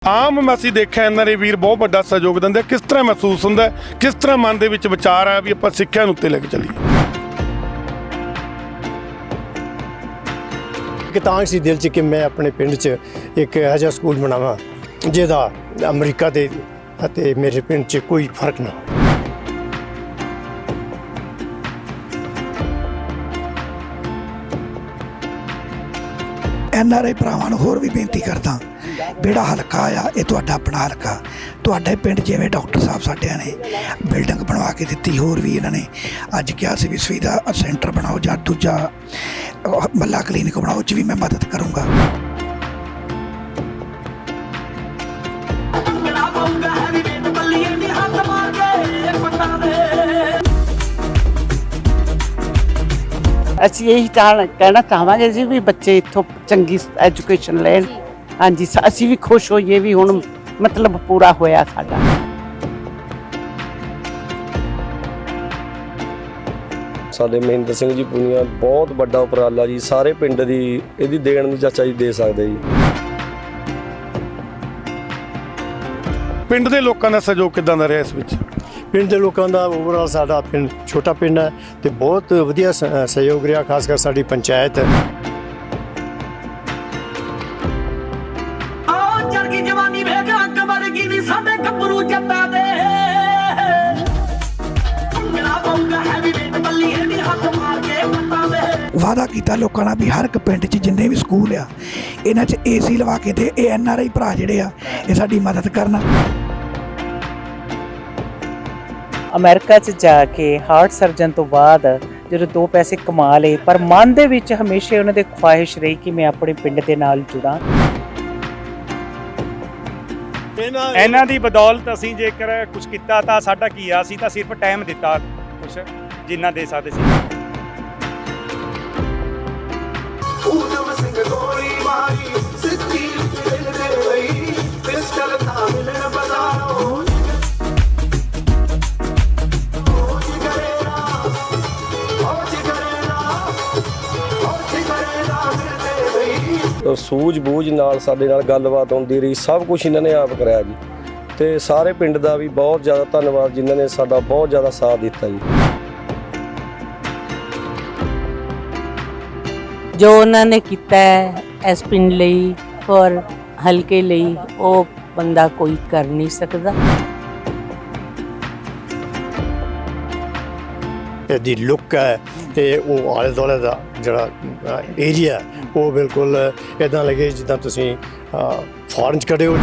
ਆਮ ਅਸੀਂ ਦੇਖਿਆ ਇਹਨਾਂ ਦੇ ਵੀਰ ਬਹੁਤ ਵੱਡਾ ਸਹਿਯੋਗ ਦਿੰਦੇ। ਕਿਸ ਤਰ੍ਹਾਂ ਮਹਿਸੂਸ ਹੁੰਦਾ, ਕਿਸ ਤਰ੍ਹਾਂ ਮਨ ਦੇ ਵਿੱਚ ਵਿਚਾਰ ਆ ਵੀ ਆਪਾਂ ਸਿੱਖਿਆ ਨੂੰ ਉੱਤੇ ਲੈ ਕੇ ਚੱਲੀਏ? ਕਿਤਾਂ ਸੀ ਦਿਲ 'ਚ ਕਿ ਮੈਂ ਆਪਣੇ ਪਿੰਡ 'ਚ ਇੱਕ ਇਹੋ ਜਿਹਾ ਸਕੂਲ ਬਣਾਵਾਂ ਜਿਹਦਾ ਅਮਰੀਕਾ ਦੇ ਅਤੇ ਮੇਰੇ ਪਿੰਡ 'ਚ ਕੋਈ ਫਰਕ ਨਾ ਹੋਵੇ। NRI ਭਰਾਵਾਂ ਨੂੰ ਹੋਰ ਵੀ ਬੇਨਤੀ ਕਰਦਾ, बेड़ा हल्का आ ये तुहाडा अपना हल्का, तुहाडे पिंड जिवें डॉक्टर साहब साडिਆਂ ने बिल्डिंग बनवा के दी, होर भी इन्होंने अज कहा सी भी सुविधा सेंटर बनाओ या दूजा मल्ला क्लीनिक बनाओ, भी मैं मदद करूँगा। ਅਸੀਂ ਇਹੀ ਕਹਿਣਾ ਚਾਹਾਂਗੇ ਜੀ ਵੀ ਬੱਚੇ ਇੱਥੋਂ ਚੰਗੀ ਐਜੂਕੇਸ਼ਨ ਲੈਣ। ਹਾਂਜੀ, ਅਸੀਂ ਵੀ ਖੁਸ਼ ਹੋਈਏ ਵੀ ਹੁਣ ਮਤਲਬ ਪੂਰਾ ਹੋਇਆ ਸਾਡਾ। ਸਾਡੇ ਮਹਿੰਦਰ ਸਿੰਘ ਜੀ ਪੁਨੀਆ ਬਹੁਤ ਵੱਡਾ ਉਪਰਾਲਾ ਜੀ, ਸਾਰੇ ਪਿੰਡ ਦੀ ਇਹਦੀ ਦੇਣ ਨੂੰ ਚਾਚਾ ਜੀ ਦੇ ਸਕਦੇ ਜੀ। ਪਿੰਡ ਦੇ ਲੋਕਾਂ ਦਾ ਸਹਿਯੋਗ ਕਿੱਦਾਂ ਦਾ ਰਿਹਾ ਇਸ ਵਿੱਚ? ਪਿੰਡ ਦੇ ਲੋਕਾਂ ਦਾ ਓਵਰਆਲ ਸਾਡਾ ਪਿੰਡ ਛੋਟਾ ਪਿੰਡ ਹੈ ਤੇ ਬਹੁਤ ਵਧੀਆ ਸਹਿਯੋਗ ਰਿਹਾ, ਖਾਸ ਕਰ ਸਾਡੀ ਪੰਚਾਇਤ। वादा किया लोगों ने भी हर एक पिंड च जिन्ने भी स्कूल आ इन्हां च AC लवा के ते ये NRI भरा जिहड़े आ ये साडी मदद करना। ਅਮਰੀਕਾ 'ਚ ਜਾ ਕੇ ਹਾਰਟ ਸਰਜਨ ਤੋਂ ਬਾਅਦ ਜਦੋਂ 2 ਪੈਸੇ ਕਮਾ ਲਏ, ਪਰ ਮਨ ਦੇ ਵਿੱਚ ਹਮੇਸ਼ਾ ਉਹਨਾਂ ਦੇ ਖੁਆਇਸ਼ ਰਹੀ ਕਿ ਮੈਂ ਆਪਣੇ ਪਿੰਡ ਦੇ ਨਾਲ ਜੁੜਾਂ। ਇਹਨਾਂ ਦੀ ਬਦੌਲਤ ਅਸੀਂ ਜੇਕਰ ਕੁਝ ਕੀਤਾ ਤਾਂ ਸਾਡਾ ਕੀ ਆ, ਅਸੀਂ ਤਾਂ ਸਿਰਫ ਟਾਈਮ ਦਿੱਤਾ ਕੁਝ ਜਿੰਨਾ ਦੇ ਸਕਦੇ ਸੀ। ਸੂਝ-ਬੂਝ ਨਾਲ ਸਾਡੇ ਨਾਲ ਗੱਲਬਾਤ ਹੁੰਦੀ ਰਹੀ, ਸਭ ਕੁਝ ਇਹਨਾਂ ਨੇ ਆਪ ਕਰਾਇਆ ਜੀ। ਤੇ ਸਾਰੇ ਪਿੰਡ ਦਾ ਵੀ ਬਹੁਤ ਜ਼ਿਆਦਾ ਧੰਨਵਾਦ ਜਿਨ੍ਹਾਂ ਨੇ ਸਾਡਾ ਬਹੁਤ ਜ਼ਿਆਦਾ ਸਾਥ ਦਿੱਤਾ ਜੀ। ਜੋ ਉਹਨਾਂ ਨੇ ਕੀਤਾ ਇਸ ਪਿੰਡ ਲਈ ਔਰ ਹਲਕੇ ਲਈ, ਉਹ ਬੰਦਾ ਕੋਈ ਕਰ ਨਹੀਂ ਸਕਦਾ। ਇਹਦੀ ਲੁੱਕ ਹੈ ਤੇ ਉਹ ਆਲੇ ਦੁਆਲੇ ਦਾ ਜਿਹੜਾ ਏਰੀਆ ਉਹ ਬਿਲਕੁਲ ਇੱਦਾਂ ਲੱਗੇ ਜਿੱਦਾਂ ਤੁਸੀਂ ਫੋਰਨ 'ਚ ਖੜੇ ਹੋ।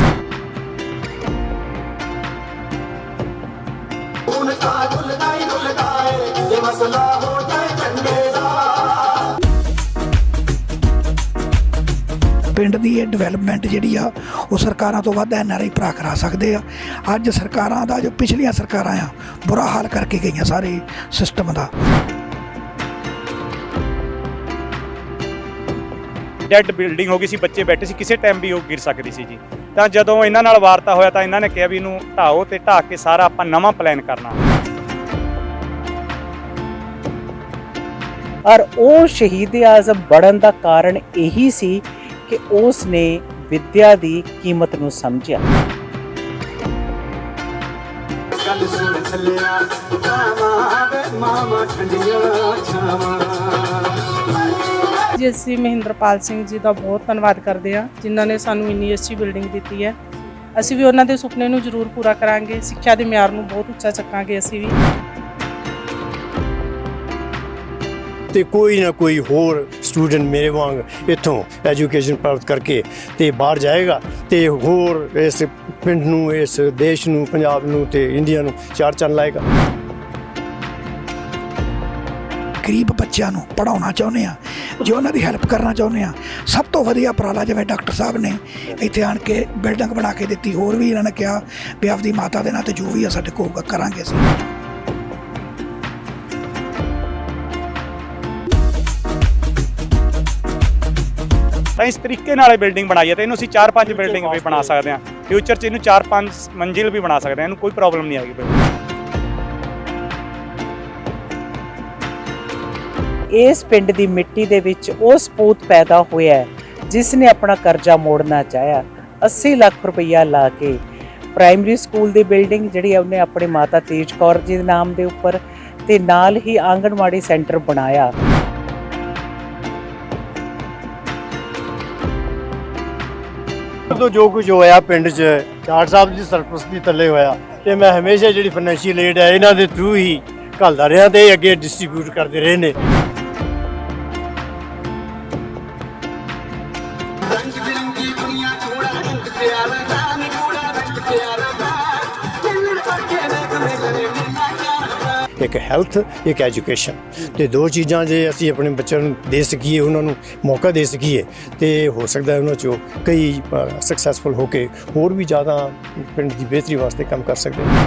ਪਿੰਡ ਦੀ ਇਹ ਡਿਵੈਲਪਮੈਂਟ ਜਿਹੜੀ ਆ ਉਹ ਸਰਕਾਰਾਂ ਤੋਂ ਵੱਧ NRI ਭਰਾ ਕਰਾ ਸਕਦੇ ਆ। ਅੱਜ ਸਰਕਾਰਾਂ ਦਾ ਜੋ ਪਿਛਲੀਆਂ ਸਰਕਾਰਾਂ ਆ ਬੁਰਾ ਹਾਲ ਕਰਕੇ ਗਈਆਂ ਸਾਰੇ ਸਿਸਟਮ ਦਾ। ਡੈਡ ਬਿਲਡਿੰਗ ਹੋ ਗਈ ਸੀ, ਬੱਚੇ ਬੈਠੇ ਸੀ, ਕਿਸੇ ਟਾਈਮ ਵੀ ਉਹ ਗਿਰ ਸਕਦੀ ਸੀ ਜੀ। ਤਾਂ ਜਦੋਂ ਇਹਨਾਂ ਨਾਲ ਵਾਰਤਾ ਹੋਇਆ ਤਾਂ ਇਹਨਾਂ ਨੇ ਕਿਹਾ ਵੀ ਇਹਨੂੰ ਢਾਓ ਤੇ ਢਾਹ ਕੇ ਸਾਰਾ ਆਪਾਂ ਨਵਾਂ ਪਲਾਨ ਕਰਨਾ। ਔਰ ਉਹ ਸ਼ਹੀਦ-ਏ-ਆਜ਼ਮ ਬਣਨ ਦਾ ਕਾਰਨ ਇਹੀ ਸੀ ਕਿ ਉਸ ਨੇ ਵਿਦਿਆ ਦੀ ਕੀਮਤ ਨੂੰ ਸਮਝਿਆ। ਜੀ ਅਸੀਂ ਮਹਿੰਦਰਪਾਲ ਸਿੰਘ ਜੀ ਦਾ ਬਹੁਤ ਧੰਨਵਾਦ ਕਰਦੇ ਹਾਂ, ਜਿਨ੍ਹਾਂ ਨੇ ਸਾਨੂੰ ਇੰਨੀ ਅੱਛੀ ਬਿਲਡਿੰਗ ਦਿੱਤੀ ਹੈ। ਅਸੀਂ ਵੀ ਉਹਨਾਂ ਦੇ ਸੁਪਨੇ ਨੂੰ ਜ਼ਰੂਰ ਪੂਰਾ ਕਰਾਂਗੇ, ਸਿੱਖਿਆ ਦੇ ਮਿਆਰ ਨੂੰ ਬਹੁਤ ਉੱਚਾ ਚੱਕਾਂਗੇ ਅਸੀਂ ਵੀ। ਤੇ ਕੋਈ ਨਾ ਕੋਈ ਹੋਰ ਸਟੂਡੈਂਟ ਮੇਰੇ ਵਾਂਗ ਇੱਥੋਂ ਐਜੂਕੇਸ਼ਨ ਪ੍ਰਾਪਤ ਕਰਕੇ ਤੇ ਬਾਹਰ ਜਾਏਗਾ ਤੇ ਹੋਰ ਇਸ ਪਿੰਡ ਨੂੰ, ਇਸ ਦੇਸ਼ ਨੂੰ, ਪੰਜਾਬ ਨੂੰ ਤੇ ਇੰਡੀਆ ਨੂੰ ਚਾਰ ਚੰਨ ਲਾਏਗਾ। ਗਰੀਬ ਬੱਚਿਆਂ ਨੂੰ ਪੜ੍ਹਾਉਣਾ ਚਾਹੁੰਦੇ ਆ, ਜੇ ਉਹਨਾਂ ਦੀ ਹੈਲਪ ਕਰਨਾ ਚਾਹੁੰਦੇ ਆ, ਸਭ ਤੋਂ ਵਧੀਆ ਉਪਰਾਲਾ ਜਿਵੇਂ ਡਾਕਟਰ ਸਾਹਿਬ ਨੇ ਇੱਥੇ ਆਣ ਕੇ ਬਿਲਡਿੰਗ ਬਣਾ ਕੇ ਦਿੱਤੀ, ਹੋਰ ਵੀ ਇਹਨਾਂ ਨੇ ਕਿਹਾ ਵੀ ਆਪਦੀ ਮਾਤਾ ਦੇ ਨਾਂ ਤੇ ਜੋ ਵੀ ਆ ਸਾਡੇ ਕੋਲ ਕਰਾਂਗੇ ਅਸੀਂ। ਤਾਂ ਇਸ ਤਰੀਕੇ ਨਾਲ ਇਹ ਬਿਲਡਿੰਗ ਬਣਾਈ ਹੈ ਤੇ ਇਹਨੂੰ ਅਸੀਂ 4-5 ਬਿਲਡਿੰਗ ਵੀ ਬਣਾ ਸਕਦੇ ਹਾਂ। ਫਿਊਚਰ 'ਚ ਇਹਨੂੰ 4-5 ਮੰਜ਼ਿਲ ਵੀ ਬਣਾ ਸਕਦੇ ਹਾਂ, ਇਹਨੂੰ ਕੋਈ ਪ੍ਰੋਬਲਮ ਨਹੀਂ ਆਏਗੀ। ਇਸ ਪਿੰਡ ਦੀ ਮਿੱਟੀ ਦੇ ਵਿੱਚ ਉਹ ਸਪੂਤ ਪੈਦਾ ਹੋਇਆ ਜਿਸ ਨੇ ਆਪਣਾ ਕਰਜ਼ਾ ਮੋੜਨਾ ਚਾਹਿਆ। 80 ਲੱਖ ਰੁਪਈਆ ਲਾ ਕੇ ਪ੍ਰਾਇਮਰੀ ਸਕੂਲ ਦੀ ਬਿਲਡਿੰਗ ਜਿਹੜੀ ਹੈ ਉਹਨੇ ਆਪਣੇ ਮਾਤਾ ਤੇਜ ਕੌਰ ਜੀ ਦੇ ਨਾਮ ਦੇ ਉੱਪਰ ਤੇ ਨਾਲ ਹੀ ਆਂਗਣਵਾੜੀ ਸੈਂਟਰ ਬਣਾਇਆ। ਤੋਂ ਜੋ ਕੁਝ ਹੋਇਆ ਪਿੰਡ 'ਚ ਡਾਕਟਰ ਸਾਹਿਬ ਦੀ ਸਰਪ੍ਰਸਤੀ ਥੱਲੇ ਹੋਇਆ ਤੇ ਮੈਂ ਹਮੇਸ਼ਾ ਜਿਹੜੀ ਫਾਈਨੈਂਸ਼ੀਅਲ ਏਡ ਹੈ ਇਹਨਾਂ ਦੇ ਥਰੂ ਹੀ ਘੱਲਦਾ ਰਿਹਾ ਤੇ ਅੱਗੇ ਡਿਸਟ੍ਰੀਬਿਊਟ ਕਰਦੇ ਰਹੇ ਨੇ। ਇੱਕ ਹੈਲਥ, ਇੱਕ ਐਜੂਕੇਸ਼ਨ ਤੇ ਦੋ ਚੀਜ਼ਾਂ ਜੇ ਅਸੀਂ ਆਪਣੇ ਬੱਚਿਆਂ ਨੂੰ ਦੇ ਸਕੀਏ, ਉਹਨਾਂ ਨੂੰ ਮੌਕਾ ਦੇ ਸਕੀਏ ਤੇ ਹੋ ਸਕਦਾ ਹੈ ਉਹਨਾਂ 'ਚੋਂ ਕਈ ਸਕਸੈਸਫੁਲ ਹੋ ਕੇ ਹੋਰ ਵੀ ਜ਼ਿਆਦਾ ਪਿੰਡ ਦੀ ਬਿਹਤਰੀ ਵਾਸਤੇ ਕੰਮ ਕਰ ਸਕਦੇ ਨੇ।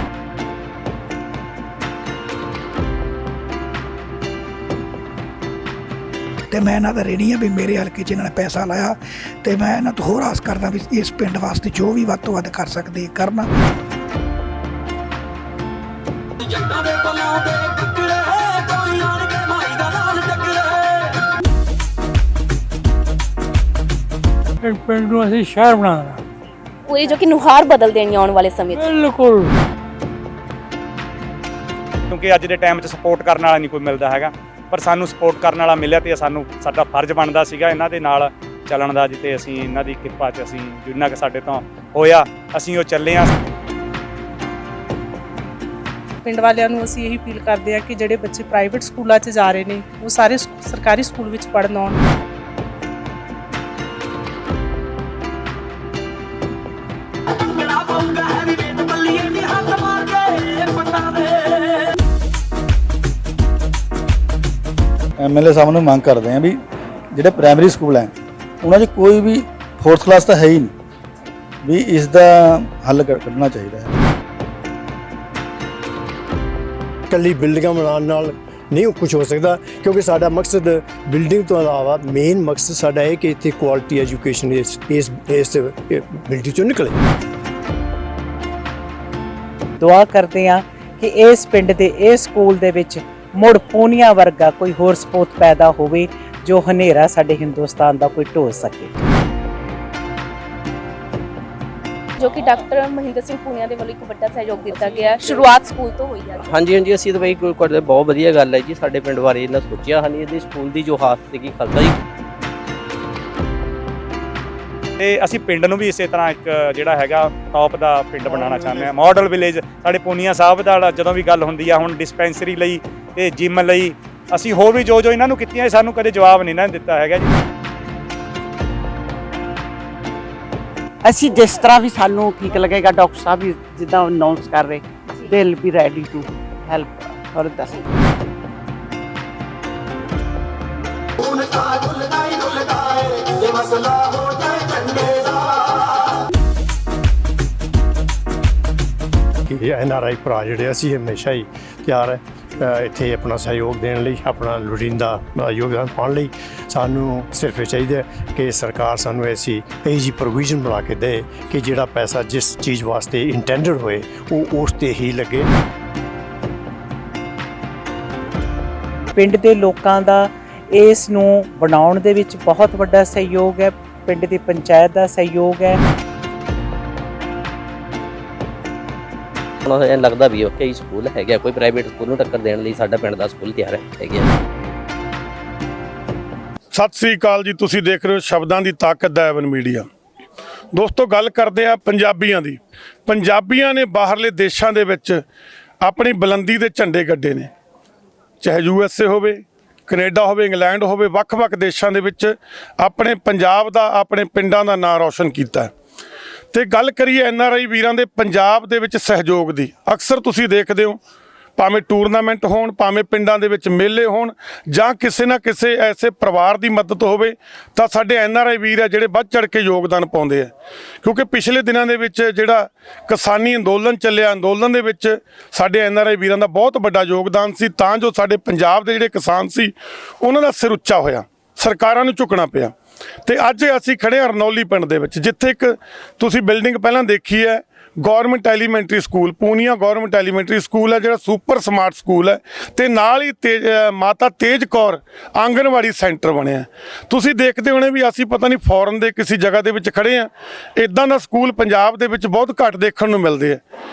ਤੇ ਮੈਂ ਇਹਨਾਂ ਦਾ ਰੇਣੀ ਆ ਵੀ ਮੇਰੇ ਹਲਕੇ 'ਚ ਇਹਨਾਂ ਨੇ ਪੈਸਾ ਲਾਇਆ ਤੇ ਮੈਂ ਇਹਨਾਂ ਤੋਂ ਹੋਰ ਆਸ ਕਰਦਾ ਵੀ ਇਸ ਪਿੰਡ ਵਾਸਤੇ ਜੋ ਵੀ ਵੱਧ ਤੋਂ ਵੱਧ ਕਰ ਸਕਦੇ ਕਰਨ। ਪਿੰਡ ਨੂੰ ਅਸੀਂ ਸ਼ਹਿਰ ਬਣਾਉਣਾ ਪੂਰੀ ਜੋ ਕਿ ਨੁਹਾਰ ਬਦਲ ਦੇਣੀ ਆਉਣ ਵਾਲੇ ਸਮੇਂ 'ਚ। ਬਿਲਕੁਲ, ਕਿਉਂਕਿ ਅੱਜ ਦੇ ਟਾਈਮ 'ਚ ਸਪੋਰਟ ਕਰਨ ਵਾਲਾ ਨਹੀਂ ਕੋਈ ਮਿਲਦਾ ਹੈਗਾ, ਪਰ ਸਾਨੂੰ ਸਪੋਰਟ ਕਰਨ ਵਾਲਾ ਮਿਲਿਆ ਤੇ ਸਾਨੂੰ ਸਾਡਾ ਫਰਜ਼ ਬਣਦਾ ਸੀਗਾ ਇਹਨਾਂ ਦੇ ਨਾਲ ਚੱਲਣ ਦਾ, ਜਿੱਤੇ ਅਸੀਂ ਇਹਨਾਂ ਦੀ ਕਿਰਪਾ 'ਚ ਅਸੀਂ ਜਿੰਨਾ ਕਿ ਸਾਡੇ ਤੋਂ ਹੋਇਆ ਅਸੀਂ ਉਹ ਚੱਲੇ ਹਾਂ। ਪਿੰਡ ਵਾਲਿਆਂ ਨੂੰ ਅਸੀਂ ਇਹੀ ਅਪੀਲ ਕਰਦੇ ਹਾਂ ਕਿ ਜਿਹੜੇ ਬੱਚੇ ਪ੍ਰਾਈਵੇਟ ਸਕੂਲਾਂ 'ਚ ਜਾ ਰਹੇ ਨੇ ਉਹ ਸਾਰੇ ਸਰਕਾਰੀ ਸਕੂਲ ਵਿੱਚ ਪੜ੍ਹਨ ਆਉਣ। ਐਮਐਲਏ ਸਾਹਿਬ ਨੂੰ ਮੰਗ ਕਰਦੇ ਆ ਵੀ ਜਿਹੜੇ ਪ੍ਰਾਇਮਰੀ ਸਕੂਲ ਹੈ ਉਹਨਾਂ 'ਚ ਕੋਈ ਵੀ 4th ਕਲਾਸ ਤਾਂ ਹੈ ਹੀ ਨਹੀਂ, ਵੀ ਇਸ ਦਾ ਹੱਲ ਕੱਢਣਾ ਚਾਹੀਦਾ ਹੈ। ਇਕੱਲੀ ਬਿਲਡਿੰਗਾਂ ਬਣਾਉਣ ਨਾਲ ਨਹੀਂ ਕੁਝ ਹੋ ਸਕਦਾ, ਕਿਉਂਕਿ ਸਾਡਾ ਮਕਸਦ ਬਿਲਡਿੰਗ ਤੋਂ ਇਲਾਵਾ ਮੇਨ ਮਕਸਦ ਸਾਡਾ ਹੈ ਕਿ ਇੱਥੇ ਕੁਆਲਿਟੀ ਐਜੂਕੇਸ਼ਨ ਇਸ ਬਿਲਡਿੰਗ 'ਚੋਂ ਨਿਕਲੇ। ਦੁਆ ਕਰਦੇ ਹਾਂ ਕਿ ਇਸ ਪਿੰਡ ਦੇ ਇਸ ਸਕੂਲ ਦੇ ਵਿੱਚ ਮੁੜ ਪੂਨੀਆ ਵਰਗਾ ਕੋਈ ਹੋਰ ਸਪੂਤ ਪੈਦਾ ਹੋਵੇ ਜੋ ਹਨੇਰਾ ਸਾਡੇ ਹਿੰਦੁਸਤਾਨ ਦਾ ਕੋਈ ਢੋ ਸਕੇ। ਜੋ ਕਿ ਡਾਕਟਰ ਮਹਿੰਦਰ ਸਿੰਘ ਪੂਨੀਆ ਦੇ ਵੱਲੋਂ ਇੱਕ ਵੱਡਾ ਸਹਿਯੋਗ ਦਿੱਤਾ ਗਿਆ, ਸ਼ੁਰੂਆਤ ਸਕੂਲ ਤੋਂ ਹੋਈ ਹੈ। ਹਾਂਜੀ ਅਸੀਂ ਤਾਂ ਬਈ ਕੋਈ ਕਰਦੇ ਬਹੁਤ ਵਧੀਆ ਗੱਲ ਹੈ ਜੀ, ਸਾਡੇ ਪਿੰਡ ਬਾਰੇ ਇਹਨਾਂ ਸੋਚਿਆ ਹਨ। ਇਹਦੇ ਸਕੂਲ ਦੀ ਜੋ ਹਾਲਤ ਸੀਗੀ ਖਾਲਸਾ ਜੀ, ਤੇ ਅਸੀਂ ਪਿੰਡ ਨੂੰ ਵੀ ਇਸੇ ਤਰ੍ਹਾਂ ਇੱਕ ਜਿਹੜਾ ਹੈਗਾ ਟੌਪ ਦਾ ਪਿੰਡ ਬਣਾਉਣਾ ਚਾਹੁੰਦੇ ਹਾਂ, ਮਾਡਲ ਵਿਲੇਜ। ਸਾਡੇ ਪੂਨੀਆ ਸਾਹਿਬ ਦਾ ਜਦੋਂ ਵੀ ਗੱਲ ਹੁੰਦੀ ਆ, ਹੁਣ ਡਿਸਪੈਂਸਰੀ ਲਈ ਤੇ ਜਿਮ ਲਈ ਅਸੀਂ ਹੋਰ ਵੀ ਜੋ ਇਹਨਾਂ ਨੂੰ ਕੀਤੀਆਂ, ਸਾਨੂੰ ਕਦੇ ਜਵਾਬ ਨਹੀਂ ਨਾ ਦਿੱਤਾ ਹੈਗਾ ਜੀ। ਅਸੀਂ ਜਿਸ ਤਰ੍ਹਾਂ ਵੀ ਸਾਨੂੰ ਠੀਕ ਲੱਗੇਗਾ, ਡਾਕਟਰ ਸਾਹਿਬ ਵੀ ਜਿੱਦਾਂ ਅਨਾਉਂਸ ਕਰ ਰਹੇ, ਦਿਲ ਵੀ ਰੈਡੀ ਟੂ ਹੈਲਪ ਫॉर ਦਸ। ਕਿ NRI ਭਰਾ ਜਿਹੜੇ ਅਸੀਂ ਹਮੇਸ਼ਾ ਹੀ ਤਿਆਰ ਹੈ ਇੱਥੇ ਆਪਣਾ ਸਹਿਯੋਗ ਦੇਣ ਲਈ, ਆਪਣਾ ਲੋੜੀਂਦਾ ਯੋਗਦਾਨ ਪਾਉਣ ਲਈ। ਸਾਨੂੰ ਸਿਰਫ ਇਹ ਚਾਹੀਦਾ ਹੈ ਕਿ ਸਰਕਾਰ ਸਾਨੂੰ ਐਸੀ ਜਿਹੀ ਪ੍ਰੋਵੀਜ਼ਨ ਬਣਾ ਕੇ ਦੇ ਕਿ ਜਿਹੜਾ ਪੈਸਾ ਜਿਸ ਚੀਜ਼ ਵਾਸਤੇ ਇੰਟੈਂਡਡ ਹੋਏ ਉਹ ਉਸ 'ਤੇ ਹੀ ਲੱਗੇ। ਪਿੰਡ ਦੇ ਲੋਕਾਂ ਦਾ ਇਸ ਨੂੰ ਬਣਾਉਣ ਦੇ ਵਿੱਚ ਬਹੁਤ ਵੱਡਾ ਸਹਿਯੋਗ ਹੈ, ਪਿੰਡ ਦੀ ਪੰਚਾਇਤ ਦਾ ਸਹਿਯੋਗ ਹੈ। ਹੁਣ ਇਹ ਲੱਗਦਾ ਵੀ ਓਕੇ ਸਕੂਲ ਹੈਗਾ, ਕੋਈ ਪ੍ਰਾਈਵੇਟ ਸਕੂਲ ਨੂੰ ਟੱਕਰ ਦੇਣ ਲਈ ਸਾਡਾ ਪਿੰਡ ਦਾ ਸਕੂਲ ਤਿਆਰ ਹੈਗਾ। ਸਤਿ ਸ੍ਰੀ ਅਕਾਲ ਜੀ, ਤੁਸੀਂ ਦੇਖ ਰਹੇ ਹੋ ਸ਼ਬਦਾਂ ਦੀ ਤਾਕਤ ਦਾ ਐਵਨ ਮੀਡੀਆ। ਦੋਸਤੋ, ਗੱਲ ਕਰਦੇ ਆ ਪੰਜਾਬੀਆਂ ਦੀ। ਪੰਜਾਬੀਆਂ ਨੇ ਬਾਹਰਲੇ ਦੇਸ਼ਾਂ ਦੇ ਵਿੱਚ ਆਪਣੀ ਬੁਲੰਦੀ ਦੇ ਝੰਡੇ ਗੱਡੇ ਨੇ, ਚਾਹੇ USA ਹੋਵੇ, ਕੈਨੇਡਾ ਹੋਵੇ, ਇੰਗਲੈਂਡ ਹੋਵੇ, ਵੱਖ-ਵੱਖ ਦੇਸ਼ਾਂ ਦੇ ਵਿੱਚ ਆਪਣੇ ਪੰਜਾਬ ਦਾ, ਆਪਣੇ ਪਿੰਡਾਂ ਦਾ ਨਾਂ ਰੌਸ਼ਨ ਕੀਤਾ। ਤੇ ਗੱਲ ਕਰੀਏ NRI ਵੀਰਾਂ ਦੇ ਪੰਜਾਬ ਦੇ ਵਿੱਚ ਸਹਿਯੋਗ ਦੀ। ਅਕਸਰ ਤੁਸੀਂ ਦੇਖਦੇ ਹੋ, ਭਾਵੇਂ ਟੂਰਨਾਮੈਂਟ ਹੋਣ, ਭਾਵੇਂ ਪਿੰਡਾਂ ਦੇ ਵਿੱਚ ਮੇਲੇ ਹੋਣ, ਜਾਂ ਕਿਸੇ ਨਾ ਕਿਸੇ ਐਸੇ ਪਰਿਵਾਰ ਦੀ ਮਦਦ ਹੋਵੇ, ਤਾਂ ਸਾਡੇ NRI ਵੀਰ ਆ ਜਿਹੜੇ ਵੱਧ ਚੜ੍ਹ ਕੇ ਯੋਗਦਾਨ ਪਾਉਂਦੇ ਆ। ਕਿਉਂਕਿ ਪਿਛਲੇ ਦਿਨਾਂ ਦੇ ਵਿੱਚ ਜਿਹੜਾ ਕਿਸਾਨੀ ਅੰਦੋਲਨ ਚੱਲਿਆ, ਅੰਦੋਲਨ ਦੇ ਵਿੱਚ ਸਾਡੇ NRI ਵੀਰਾਂ ਦਾ ਬਹੁਤ ਵੱਡਾ ਯੋਗਦਾਨ ਸੀ, ਤਾਂ ਜੋ ਸਾਡੇ ਪੰਜਾਬ ਦੇ ਜਿਹੜੇ ਕਿਸਾਨ ਸੀ ਉਹਨਾਂ ਦਾ ਸਿਰ ਉੱਚਾ ਹੋਇਆ, ਸਰਕਾਰਾਂ ਨੂੰ ਝੁਕਣਾ ਪਿਆ। ਤੇ ਅੱਜ ਅਸੀਂ ਖੜੇ ਹਾਂ ਰਣੌਲੀ ਪਿੰਡ ਦੇ ਵਿੱਚ, ਜਿੱਥੇ ਇੱਕ ਤੁਸੀਂ ਬਿਲਡਿੰਗ ਪਹਿਲਾਂ ਦੇਖੀ ਹੈ, government elementary school Punia government elementary school ਹੈ ਜਿਹੜਾ ਸੁਪਰ ਸਮਾਰਟ ਸਕੂਲ ਹੈ, ਤੇ ਨਾਲ ਹੀ ਮਾਤਾ ਤੇਜ ਕੌਰ ਆਂਗਣਵਾੜੀ ਸੈਂਟਰ ਬਣਿਆ। ਤੁਸੀਂ ਦੇਖਦੇ ਹੋਣੇ ਵੀ ਅਸੀਂ ਪਤਾ ਨਹੀਂ ਫੋਰਨ ਦੇ ਕਿਸੇ ਜਗ੍ਹਾ ਦੇ ਵਿੱਚ ਖੜੇ ਆ। ਇਦਾਂ ਦਾ ਸਕੂਲ ਪੰਜਾਬ ਦੇ ਵਿੱਚ ਬਹੁਤ ਘੱਟ ਦੇਖਣ ਨੂੰ ਮਿਲਦੇ ਆ।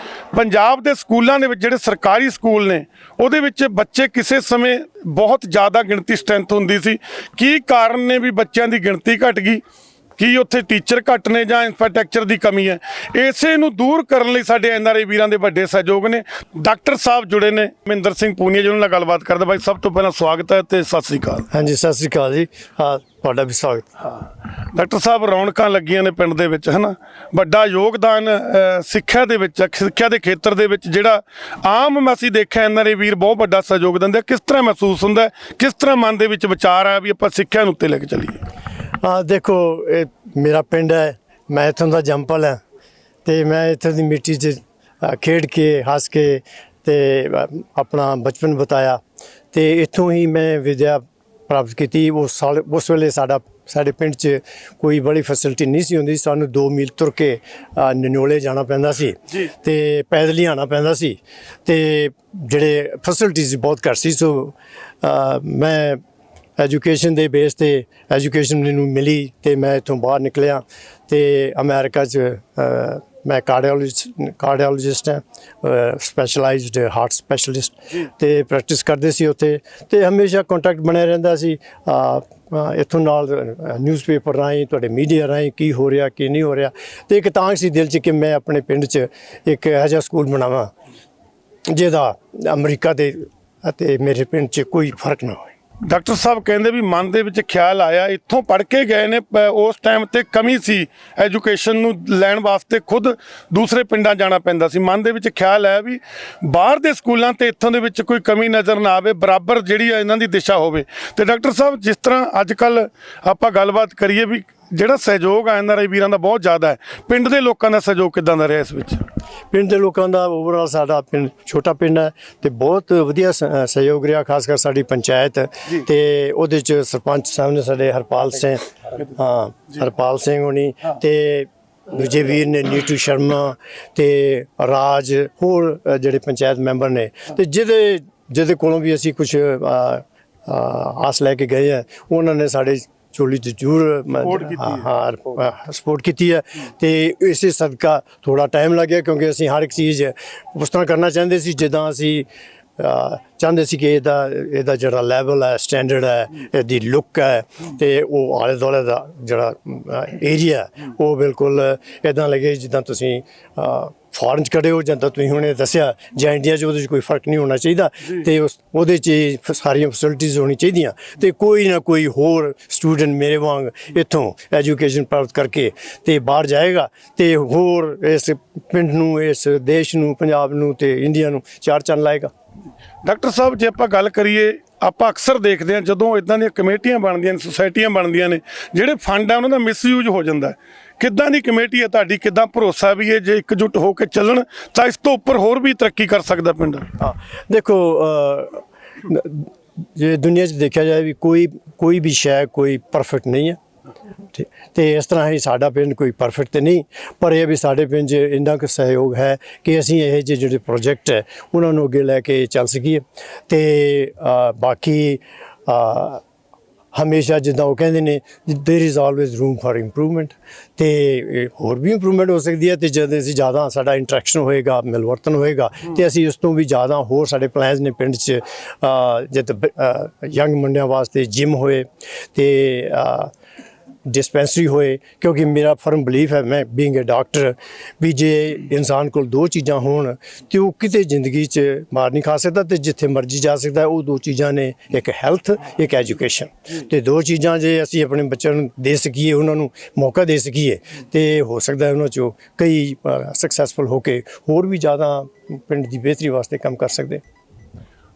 ਪੰਜਾਬ ਦੇ ਸਕੂਲਾਂ ਦੇ ਵਿੱਚ ਜਿਹੜੇ ਸਰਕਾਰੀ ਸਕੂਲ ਨੇ ਉਹਦੇ ਵਿੱਚ ਬੱਚੇ ਕਿਸੇ ਸਮੇਂ ਬਹੁਤ ਜ਼ਿਆਦਾ ਗਿਣਤੀ ਸਟਰੈਂਥ ਹੁੰਦੀ ਸੀ। ਕੀ ਕਾਰਨ ਨੇ ਵੀ ਬੱਚਿਆਂ ਦੀ ਗਿਣਤੀ ਘਟ ਗਈ? ਕੀ ਉੱਥੇ ਟੀਚਰ ਘੱਟ ਨੇ ਜਾਂ ਇੰਫਰਾਸਟ੍ਰਕਚਰ ਦੀ ਕਮੀ ਹੈ? ਇਸੇ ਨੂੰ ਦੂਰ ਕਰਨ ਲਈ ਸਾਡੇ NRI ਵੀਰਾਂ ਦੇ ਵੱਡੇ ਸਹਿਯੋਗ ਨੇ। ਡਾਕਟਰ ਸਾਹਿਬ ਜੁੜੇ ਨੇ, ਮਹਿੰਦਰ ਸਿੰਘ ਪੂਨੀਆ ਜਿਹਨਾਂ ਨਾਲ ਗੱਲਬਾਤ ਕਰਦੇ। ਬਾਈ ਸਭ ਤੋਂ ਪਹਿਲਾਂ ਸਵਾਗਤ ਹੈ ਤੇ ਸਤਿ ਸ੍ਰੀ ਅਕਾਲ। ਹਾਂਜੀ, ਸਤਿ ਸ੍ਰੀ ਅਕਾਲ ਜੀ। ਹਾਂ, ਤੁਹਾਡਾ ਵੀ ਸਵਾਗਤ। ਡਾਕਟਰ ਸਾਹਿਬ, ਰੌਣਕਾਂ ਲੱਗੀਆਂ ਨੇ ਪਿੰਡ ਦੇ ਵਿੱਚ, ਹੈ ਨਾ? ਵੱਡਾ ਯੋਗਦਾਨ ਸਿੱਖਿਆ ਦੇ ਵਿੱਚ, ਸਿੱਖਿਆ ਦੇ ਖੇਤਰ ਦੇ ਵਿੱਚ ਜਿਹੜਾ ਆਮ ਅਸੀਂ ਦੇਖਿਆ NRI ਵੀਰ ਬਹੁਤ ਵੱਡਾ ਸਹਿਯੋਗ ਦਿੰਦੇ। ਕਿਸ ਤਰ੍ਹਾਂ ਮਹਿਸੂਸ ਹੁੰਦਾ, ਕਿਸ ਤਰ੍ਹਾਂ ਮਨ ਦੇ ਵਿੱਚ ਵਿਚਾਰ ਆਇਆ ਵੀ ਆਪਾਂ ਸਿੱਖਿਆ ਨੂੰ ਉੱਤੇ ਲੈ ਕੇ ਚੱਲੀਏ? ਹਾਂ, ਦੇਖੋ, ਇਹ ਮੇਰਾ ਪਿੰਡ ਹੈ, ਮੈਂ ਇੱਥੋਂ ਦਾ ਜੰਮਪਲ ਹਾਂ, ਅਤੇ ਮੈਂ ਇੱਥੋਂ ਦੀ ਮਿੱਟੀ 'ਚ ਖੇਡ ਕੇ ਹੱਸ ਕੇ ਅਤੇ ਆਪਣਾ ਬਚਪਨ ਬਿਤਾਇਆ, ਅਤੇ ਇੱਥੋਂ ਹੀ ਮੈਂ ਵਿੱਦਿਆ ਪ੍ਰਾਪਤ ਕੀਤੀ। ਉਸ ਵੇਲੇ ਸਾਡੇ ਪਿੰਡ 'ਚ ਕੋਈ ਬੜੀ ਫੈਸਿਲਿਟੀ ਨਹੀਂ ਸੀ ਹੁੰਦੀ। ਸਾਨੂੰ 2 ਮੀਲ ਤੁਰ ਕੇ ਨਨੋਲੇ ਜਾਣਾ ਪੈਂਦਾ ਸੀ ਅਤੇ ਪੈਦਲ ਹੀ ਆਉਣਾ ਪੈਂਦਾ ਸੀ, ਅਤੇ ਜਿਹੜੇ ਫੈਸਿਲਿਟੀਜ਼ ਬਹੁਤ ਘੱਟ ਸੀ। ਸੋ ਮੈਂ ਐਜੂਕੇਸ਼ਨ ਦੇ ਬੇਸ 'ਤੇ ਐਜੂਕੇਸ਼ਨ ਮੈਨੂੰ ਮਿਲੀ ਅਤੇ ਮੈਂ ਇੱਥੋਂ ਬਾਹਰ ਨਿਕਲਿਆ ਅਤੇ ਅਮਰੀਕਾ 'ਚ ਮੈਂ ਕਾਰਡੀਓਲੋਜਿਸਟ ਹਾਂ, ਸਪੈਸ਼ਲਾਈਜ਼ਡ ਹਾਰਟ ਸਪੈਸ਼ਲਿਸਟ, ਅਤੇ ਪ੍ਰੈਕਟਿਸ ਕਰਦੇ ਸੀ ਉੱਥੇ, ਅਤੇ ਹਮੇਸ਼ਾ ਕੰਟੈਕਟ ਬਣਿਆ ਰਹਿੰਦਾ ਸੀ ਇੱਥੋਂ ਨਾਲ ਨਿਊਜ਼ਪੇਪਰ ਰਾਹੀਂ, ਤੁਹਾਡੇ ਮੀਡੀਆ ਰਾਹੀਂ ਕੀ ਹੋ ਰਿਹਾ ਕੀ ਨਹੀਂ ਹੋ ਰਿਹਾ। ਅਤੇ ਇੱਕ ਤਾਂਘ ਸੀ ਦਿਲ 'ਚ ਕਿ ਮੈਂ ਆਪਣੇ ਪਿੰਡ 'ਚ ਇੱਕ ਇਹੋ ਜਿਹਾ ਸਕੂਲ ਬਣਾਵਾਂ ਜਿਹਦਾ ਅਮਰੀਕਾ ਦੇ ਅਤੇ ਮੇਰੇ ਪਿੰਡ 'ਚ ਕੋਈ ਫਰਕ ਨਾ ਹੋਵੇ। ਡਾਕਟਰ ਸਾਹਿਬ ਕਹਿੰਦੇ ਵੀ ਮਨ ਦੇ ਵਿੱਚ ਖਿਆਲ ਆਇਆ, ਇੱਥੋਂ ਪੜ੍ਹ ਕੇ ਗਏ ਨੇ, ਉਸ ਟਾਈਮ ਤੇ ਕਮੀ ਸੀ ਐਜੂਕੇਸ਼ਨ ਨੂੰ ਲੈਣ ਵਾਸਤੇ, ਖੁਦ ਦੂਸਰੇ ਪਿੰਡਾਂ ਜਾਣਾ ਪੈਂਦਾ ਸੀ। ਮਨ ਦੇ ਵਿੱਚ ਖਿਆਲ ਆਇਆ ਵੀ ਬਾਹਰ ਦੇ ਸਕੂਲਾਂ ਤੇ ਇੱਥੋਂ ਦੇ ਵਿੱਚ ਕੋਈ ਕਮੀ ਨਜ਼ਰ ਨਾ ਆਵੇ, ਬਰਾਬਰ ਜਿਹੜੀ ਆ ਇਹਨਾਂ ਦੀ ਦਿਸ਼ਾ ਹੋਵੇ। ਤੇ ਡਾਕਟਰ ਸਾਹਿਬ, ਜਿਸ ਤਰ੍ਹਾਂ ਅੱਜ ਕੱਲ੍ਹ ਆਪਾਂ ਗੱਲਬਾਤ ਕਰੀਏ ਵੀ ਜਿਹੜਾ ਸਹਿਯੋਗ ਆ NRI ਵੀਰਾਂ ਦਾ ਬਹੁਤ ਜ਼ਿਆਦਾ ਹੈ, ਪਿੰਡ ਦੇ ਲੋਕਾਂ ਦਾ ਸਹਿਯੋਗ ਕਿੱਦਾਂ ਦਾ ਰਿਹਾ ਇਸ ਵਿੱਚ? ਪਿੰਡ ਦੇ ਲੋਕਾਂ ਦਾ ਓਵਰਆਲ, ਸਾਡਾ ਪਿੰਡ ਛੋਟਾ ਪਿੰਡ ਹੈ ਅਤੇ ਬਹੁਤ ਵਧੀਆ ਸਹਿਯੋਗ ਰਿਹਾ, ਖਾਸ ਕਰ ਸਾਡੀ ਪੰਚਾਇਤ, ਅਤੇ ਉਹਦੇ 'ਚ ਸਰਪੰਚ ਸਾਹਿਬ ਨੇ ਸਾਡੇ ਹਰਪਾਲ ਸਿੰਘ ਹੋਣੀ, ਅਤੇ ਦੂਜੇ ਵੀਰ ਨੇ ਨੀਟੂ ਸ਼ਰਮਾ, ਅਤੇ ਰਾਜ, ਹੋਰ ਜਿਹੜੇ ਪੰਚਾਇਤ ਮੈਂਬਰ ਨੇ, ਅਤੇ ਜਿਹਦੇ ਕੋਲੋਂ ਵੀ ਅਸੀਂ ਕੁਛ ਆਸ ਲੈ ਕੇ ਗਏ ਹੈ, ਉਹਨਾਂ ਨੇ ਸਾਡੇ ਝੋਲੀ 'ਚ ਜ਼ਰੂਰ ਸਪੋਰਟ ਕੀਤੀ ਹੈ। ਅਤੇ ਇਸੇ ਸਦਕਾ ਥੋੜ੍ਹਾ ਟਾਈਮ ਲੱਗਿਆ, ਕਿਉਂਕਿ ਅਸੀਂ ਹਰ ਇੱਕ ਚੀਜ਼ ਉਸ ਤਰ੍ਹਾਂ ਕਰਨਾ ਚਾਹੁੰਦੇ ਸੀ ਜਿੱਦਾਂ ਅਸੀਂ ਚਾਹੁੰਦੇ ਸੀ ਕਿ ਇਹਦਾ ਜਿਹੜਾ ਲੈਵਲ ਹੈ, ਸਟੈਂਡਰਡ ਹੈ, ਇਹਦੀ ਲੁੱਕ ਹੈ, ਅਤੇ ਉਹ ਆਲੇ ਦੁਆਲੇ ਦਾ ਜਿਹੜਾ ਏਰੀਆ ਉਹ ਬਿਲਕੁਲ ਇੱਦਾਂ ਲੱਗੇ ਜਿੱਦਾਂ ਤੁਸੀਂ ਫੋਰਨ 'ਚ ਖੜੇ ਹੋ, ਜਿੱਦਾਂ ਤੁਸੀਂ ਹੁਣੇ ਦੱਸਿਆ, ਜਾਂ ਇੰਡੀਆ 'ਚ ਉਹਦੇ 'ਚ ਕੋਈ ਫਰਕ ਨਹੀਂ ਹੋਣਾ ਚਾਹੀਦਾ, ਅਤੇ ਉਹਦੇ 'ਚ ਸਾਰੀਆਂ ਫੈਸਿਲਿਟੀਜ਼ ਹੋਣੀ ਚਾਹੀਦੀਆਂ, ਅਤੇ ਕੋਈ ਨਾ ਕੋਈ ਹੋਰ ਸਟੂਡੈਂਟ ਮੇਰੇ ਵਾਂਗ ਇੱਥੋਂ ਐਜੂਕੇਸ਼ਨ ਪ੍ਰਾਪਤ ਕਰਕੇ ਅਤੇ ਬਾਹਰ ਜਾਏਗਾ, ਅਤੇ ਹੋਰ ਇਸ ਪਿੰਡ ਨੂੰ, ਇਸ ਦੇਸ਼ ਨੂੰ, ਪੰਜਾਬ ਨੂੰ ਅਤੇ ਇੰਡੀਆ ਨੂੰ ਚਾਰ ਚੰਨ ਲਾਏਗਾ। ਡਾਕਟਰ ਸਾਹਿਬ, ਜੇ ਆਪਾਂ ਗੱਲ ਕਰੀਏ, ਆਪਾਂ ਅਕਸਰ ਦੇਖਦੇ ਹਾਂ ਜਦੋਂ ਇੱਦਾਂ ਦੀਆਂ ਕਮੇਟੀਆਂ ਬਣਦੀਆਂ ਨੇ, ਸੁਸਾਇਟੀਆਂ ਬਣਦੀਆਂ ਨੇ, ਜਿਹੜੇ ਫੰਡ ਆ ਉਹਨਾਂ ਦਾ ਮਿਸਯੂਜ਼ ਹੋ ਜਾਂਦਾ। ਕਿੱਦਾਂ ਦੀ ਕਮੇਟੀ ਹੈ ਤੁਹਾਡੀ? ਕਿੱਦਾਂ ਭਰੋਸਾ ਵੀ ਹੈ ਜੇ ਇਕਜੁੱਟ ਹੋ ਕੇ ਚੱਲਣ ਤਾਂ ਇਸ ਤੋਂ ਉੱਪਰ ਹੋਰ ਵੀ ਤਰੱਕੀ ਕਰ ਸਕਦਾ ਪਿੰਡ? ਹਾਂ, ਦੇਖੋ, ਜੇ ਦੁਨੀਆ 'ਚ ਦੇਖਿਆ ਜਾਏ ਵੀ ਕੋਈ ਵੀ ਸ਼ੈ ਕੋਈ ਪਰਫੈਕਟ ਨਹੀਂ ਹੈ, ਅਤੇ ਇਸ ਤਰ੍ਹਾਂ ਹੀ ਸਾਡਾ ਪਿੰਡ ਕੋਈ ਪਰਫੈਕਟ ਤਾਂ ਨਹੀਂ, ਪਰ ਇਹ ਵੀ ਸਾਡੇ ਪਿੰਡ 'ਚ ਇੰਨਾ ਕੁ ਸਹਿਯੋਗ ਹੈ ਕਿ ਅਸੀਂ ਇਹ ਜਿਹੇ ਜਿਹੜੇ ਪ੍ਰੋਜੈਕਟ ਹੈ ਉਹਨਾਂ ਨੂੰ ਅੱਗੇ ਲੈ ਕੇ ਚੱਲ ਸਕੀਏ। ਅਤੇ ਬਾਕੀ ਹਮੇਸ਼ਾ ਜਿੱਦਾਂ ਉਹ ਕਹਿੰਦੇ ਨੇ, there is always room for improvement, ਅਤੇ ਹੋਰ ਵੀ ਇੰਪਰੂਵਮੈਂਟ ਹੋ ਸਕਦੀ ਹੈ। ਅਤੇ ਜਦ ਅਸੀਂ ਜ਼ਿਆਦਾ ਸਾਡਾ ਇੰਟਰੈਕਸ਼ਨ ਹੋਏਗਾ, ਮਿਲਵਰਤਨ ਹੋਏਗਾ, ਅਤੇ ਅਸੀਂ ਉਸ ਤੋਂ ਵੀ ਜ਼ਿਆਦਾ ਹੋਰ ਸਾਡੇ ਪਲਾਨਸ ਨੇ ਪਿੰਡ 'ਚ, ਜਦ ਯੰਗ ਮੁੰਡਿਆਂ ਵਾਸਤੇ ਜਿਮ ਹੋਏ ਅਤੇ ਡਿਸਪੈਂਸਰੀ ਹੋਏ, ਕਿਉਂਕਿ ਮੇਰਾ ਫਰਮ ਬਿਲੀਫ ਹੈ, ਮੈਂ ਬੀਇੰਗ ਏ ਡਾਕਟਰ, ਵੀ ਜੇ ਇਨਸਾਨ ਕੋਲ 2 ਚੀਜ਼ਾਂ ਹੋਣ ਤਾਂ ਉਹ ਕਿਤੇ ਜ਼ਿੰਦਗੀ 'ਚ ਮਾਰ ਨਹੀਂ ਖਾ ਸਕਦਾ, ਅਤੇ ਜਿੱਥੇ ਮਰਜ਼ੀ ਜਾ ਸਕਦਾ। ਉਹ 2 ਚੀਜ਼ਾਂ ਨੇ, ਇੱਕ ਹੈਲਥ, ਇੱਕ ਐਜੂਕੇਸ਼ਨ, ਅਤੇ 2 ਚੀਜ਼ਾਂ ਜੇ ਅਸੀਂ ਆਪਣੇ ਬੱਚਿਆਂ ਨੂੰ ਦੇ ਸਕੀਏ, ਉਹਨਾਂ ਨੂੰ ਮੌਕਾ ਦੇ ਸਕੀਏ, ਅਤੇ ਹੋ ਸਕਦਾ ਉਹਨਾਂ 'ਚੋਂ ਕਈ ਸਕਸੈਸਫੁਲ ਹੋ ਕੇ ਹੋਰ ਵੀ ਜ਼ਿਆਦਾ ਪਿੰਡ ਦੀ ਬਿਹਤਰੀ ਵਾਸਤੇ ਕੰਮ ਕਰ ਸਕਦੇ।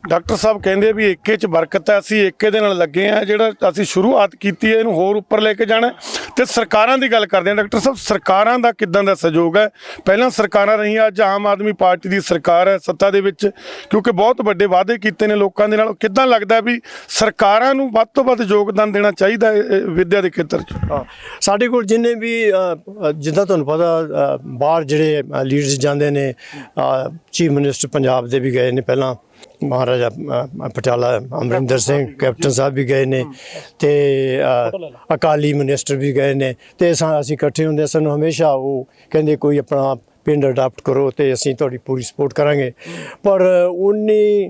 ਡਾਕਟਰ ਸਾਹਿਬ ਕਹਿੰਦੇ ਵੀ ਏਕੇ 'ਚ ਬਰਕਤ ਹੈ, ਅਸੀਂ ਏਕੇ ਦੇ ਨਾਲ ਲੱਗੇ ਆ। ਜਿਹੜਾ ਅਸੀਂ ਸ਼ੁਰੂਆਤ ਕੀਤੀ ਹੈ ਇਹਨੂੰ ਹੋਰ ਉੱਪਰ ਲੈ ਕੇ ਜਾਣਾ ਤੇ ਸਰਕਾਰਾਂ ਦੀ ਗੱਲ ਕਰਦੇ ਹਾਂ ਡਾਕਟਰ ਸਾਹਿਬ, ਸਰਕਾਰਾਂ ਦਾ ਕਿੱਦਾਂ ਦਾ ਸਹਿਯੋਗ ਹੈ? ਪਹਿਲਾਂ ਸਰਕਾਰਾਂ ਰਹੀਆਂ, ਅੱਜ ਆਮ ਆਦਮੀ ਪਾਰਟੀ ਦੀ ਸਰਕਾਰ ਹੈ ਸੱਤਾ ਦੇ ਵਿੱਚ, ਕਿਉਂਕਿ ਬਹੁਤ ਵੱਡੇ ਵਾਅਦੇ ਕੀਤੇ ਨੇ ਲੋਕਾਂ ਦੇ ਨਾਲ। ਕਿੱਦਾਂ ਲੱਗਦਾ ਵੀ ਸਰਕਾਰਾਂ ਨੂੰ ਵੱਧ ਤੋਂ ਵੱਧ ਯੋਗਦਾਨ ਦੇਣਾ ਚਾਹੀਦਾ ਹੈ ਵਿੱਦਿਆ ਦੇ ਖੇਤਰ 'ਚ? ਸਾਡੇ ਕੋਲ ਜਿੰਨੇ ਵੀ ਜਿੱਦਾਂ ਤੁਹਾਨੂੰ ਪਤਾ ਬਾਹਰ ਜਿਹੜੇ ਲੀਡਰਸ ਜਾਂਦੇ ਨੇ, ਚੀਫ ਮਿਨਿਸਟਰ ਪੰਜਾਬ ਦੇ ਵੀ ਗਏ ਨੇ ਪਹਿਲਾਂ, ਮਹਾਰਾਜਾ ਪਟਿਆਲਾ ਅਮਰਿੰਦਰ ਸਿੰਘ ਕੈਪਟਨ ਸਾਹਿਬ ਵੀ ਗਏ ਨੇ, ਤੇ ਅਕਾਲੀ ਮਿਨਿਸਟਰ ਵੀ ਗਏ ਨੇ, ਤੇ ਅਸੀਂ ਇਕੱਠੇ ਹੁੰਦੇ, ਸਾਨੂੰ ਹਮੇਸ਼ਾ ਉਹ ਕਹਿੰਦੇ ਕੋਈ ਆਪਣਾ ਪਿੰਡ ਅਡਾਪਟ ਕਰੋ ਤੇ ਅਸੀਂ ਤੁਹਾਡੀ ਪੂਰੀ ਸਪੋਰਟ ਕਰਾਂਗੇ। ਪਰ ਉਨੀ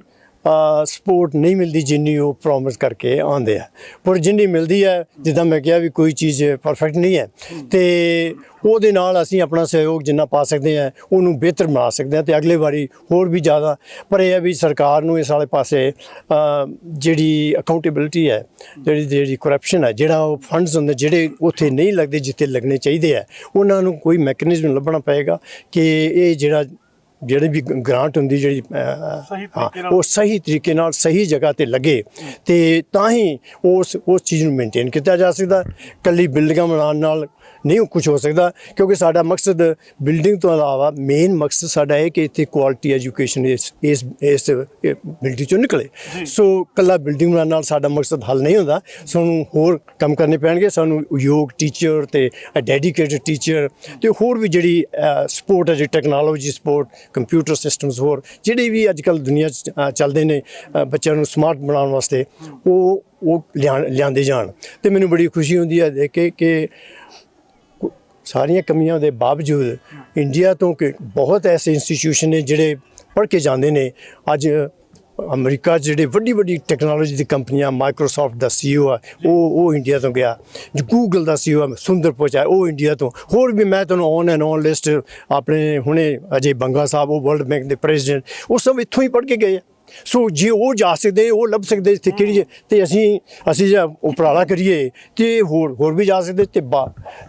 ਸਪੋਰਟ ਨਹੀਂ ਮਿਲਦੀ ਜਿੰਨੀ ਉਹ ਪ੍ਰੋਮਿਸ ਕਰਕੇ ਆਉਂਦੇ ਆ, ਪਰ ਜਿੰਨੀ ਮਿਲਦੀ ਹੈ, ਜਿੱਦਾਂ ਮੈਂ ਕਿਹਾ ਵੀ ਕੋਈ ਚੀਜ਼ ਪਰਫੈਕਟ ਨਹੀਂ ਹੈ, ਤੇ ਉਹਦੇ ਨਾਲ ਅਸੀਂ ਆਪਣਾ ਸਹਿਯੋਗ ਜਿੰਨਾ ਪਾ ਸਕਦੇ ਹਾਂ ਉਹਨੂੰ ਬਿਹਤਰ ਬਣਾ ਸਕਦੇ ਹਾਂ ਤੇ ਅਗਲੇ ਵਾਰੀ ਹੋਰ ਵੀ ਜ਼ਿਆਦਾ। ਪਰ ਇਹ ਹੈ ਵੀ ਸਰਕਾਰ ਨੂੰ ਇਸ ਵਾਲੇ ਪਾਸੇ ਜਿਹੜੀ ਅਕਾਊਂਟੇਬਿਲਿਟੀ ਹੈ, ਜਿਹੜੀ ਕਰਪਸ਼ਨ ਹੈ, ਜਿਹੜਾ ਉਹ ਫੰਡਸ ਹੁੰਦੇ ਜਿਹੜੇ ਉੱਥੇ ਨਹੀਂ ਲੱਗਦੇ ਜਿੱਥੇ ਲੱਗਣੇ ਚਾਹੀਦੇ ਆ, ਉਹਨਾਂ ਨੂੰ ਕੋਈ ਮੈਕੈਨਿਜ਼ਮ ਲੱਭਣਾ ਪਏਗਾ ਕਿ ਇਹ ਜਿਹੜੀ ਵੀ ਗ੍ਰਾਂਟ ਹੁੰਦੀ ਜਿਹੜੀ ਉਹ ਸਹੀ ਤਰੀਕੇ ਨਾਲ ਸਹੀ ਜਗ੍ਹਾ ਤੇ ਲੱਗੇ, ਤੇ ਤਾਂ ਹੀ ਉਸ ਚੀਜ਼ ਨੂੰ ਮੇਨਟੇਨ ਕੀਤਾ ਜਾ ਸਕਦਾ। ਕੱਲੀ ਬਿਲਡਿੰਗਾਂ ਬਣਾਉਣ ਨਾਲ ਨਹੀਂ ਕੁਝ ਹੋ ਸਕਦਾ, ਕਿਉਂਕਿ ਸਾਡਾ ਮਕਸਦ ਬਿਲਡਿੰਗ ਤੋਂ ਇਲਾਵਾ ਮੇਨ ਮਕਸਦ ਸਾਡਾ ਹੈ ਕਿ ਇੱਥੇ ਕੁਆਲਿਟੀ ਐਜੂਕੇਸ਼ਨ ਇਸ ਬਿਲਡਿੰਗ ਚੋਂ ਨਿਕਲੇ। ਸੋ ਕੱਲਾ ਬਿਲਡਿੰਗ ਬਣਾਉਣ ਨਾਲ ਸਾਡਾ ਮਕਸਦ ਹੱਲ ਨਹੀਂ ਹੁੰਦਾ, ਸਾਨੂੰ ਹੋਰ ਕੰਮ ਕਰਨੇ ਪੈਣਗੇ। ਸਾਨੂੰ ਯੋਗ ਟੀਚਰ ਤੇ ਡੈਡੀਕੇਟਡ ਟੀਚਰ ਤੇ ਹੋਰ ਵੀ ਜਿਹੜੀ ਸਪੋਰਟ ਹੈ, ਜਿਹੜੀ ਟੈਕਨੋਲੋਜੀ ਸਪੋਰਟ, ਕੰਪਿਊਟਰ ਸਿਸਟਮਸ, ਹੋਰ ਜਿਹੜੇ ਵੀ ਅੱਜ ਕੱਲ੍ਹ ਦੁਨੀਆ 'ਚ ਚੱਲਦੇ ਨੇ ਬੱਚਿਆਂ ਨੂੰ ਸਮਾਰਟ ਬਣਾਉਣ ਵਾਸਤੇ, ਉਹ ਲਿਆਂਦੇ ਜਾਣ। ਤੇ ਮੈਨੂੰ ਬੜੀ ਖੁਸ਼ੀ ਹੁੰਦੀ ਹੈ ਦੇਖ ਕੇ ਕਿ ਸਾਰੀਆਂ ਕਮੀਆਂ ਦੇ ਬਾਵਜੂਦ ਇੰਡੀਆ ਤੋਂ ਕਿ ਬਹੁਤ ਐਸੇ ਇੰਸਟੀਟਿਊਸ਼ਨ ਨੇ ਜਿਹੜੇ ਪੜ੍ਹ ਕੇ ਜਾਂਦੇ ਨੇ। ਅੱਜ ਅਮਰੀਕਾ 'ਚ ਜਿਹੜੇ ਵੱਡੀ ਟੈਕਨੋਲੋਜੀ ਦੀ ਕੰਪਨੀਆਂ, ਮਾਈਕਰੋਸਾਫਟ ਦਾ CEO ਆ ਉਹ ਇੰਡੀਆ ਤੋਂ ਗਿਆ, ਗੂਗਲ ਦਾ CEO ਆ ਸੁੰਦਰ ਪਿਚਾਈ ਉਹ ਇੰਡੀਆ ਤੋਂ, ਹੋਰ ਵੀ ਮੈਂ ਤੁਹਾਨੂੰ ਔਨ ਲਿਸਟ ਆਪਣੇ ਹੁਣੇ ਅਜੇ ਬੰਗਾ ਸਾਹਿਬ, ਉਹ ਵਰਲਡ ਬੈਂਕ ਦੇ ਪ੍ਰੈਜ਼ੀਡੈਂਟ, ਉਹ ਸਭ ਇੱਥੋਂ ਹੀ ਪੜ੍ਹ ਕੇ ਗਏ ਆ। ਸੋ ਜੇ ਉਹ ਜਾ ਸਕਦੇ, ਉਹ ਲੱਭ ਸਕਦੇ ਇੱਥੇ ਕਿਹੜੀ, ਤੇ ਅਸੀਂ ਜੇ ਉਪਰਾਲਾ ਕਰੀਏ ਤੇ ਹੋਰ ਵੀ ਜਾ ਸਕਦੇ।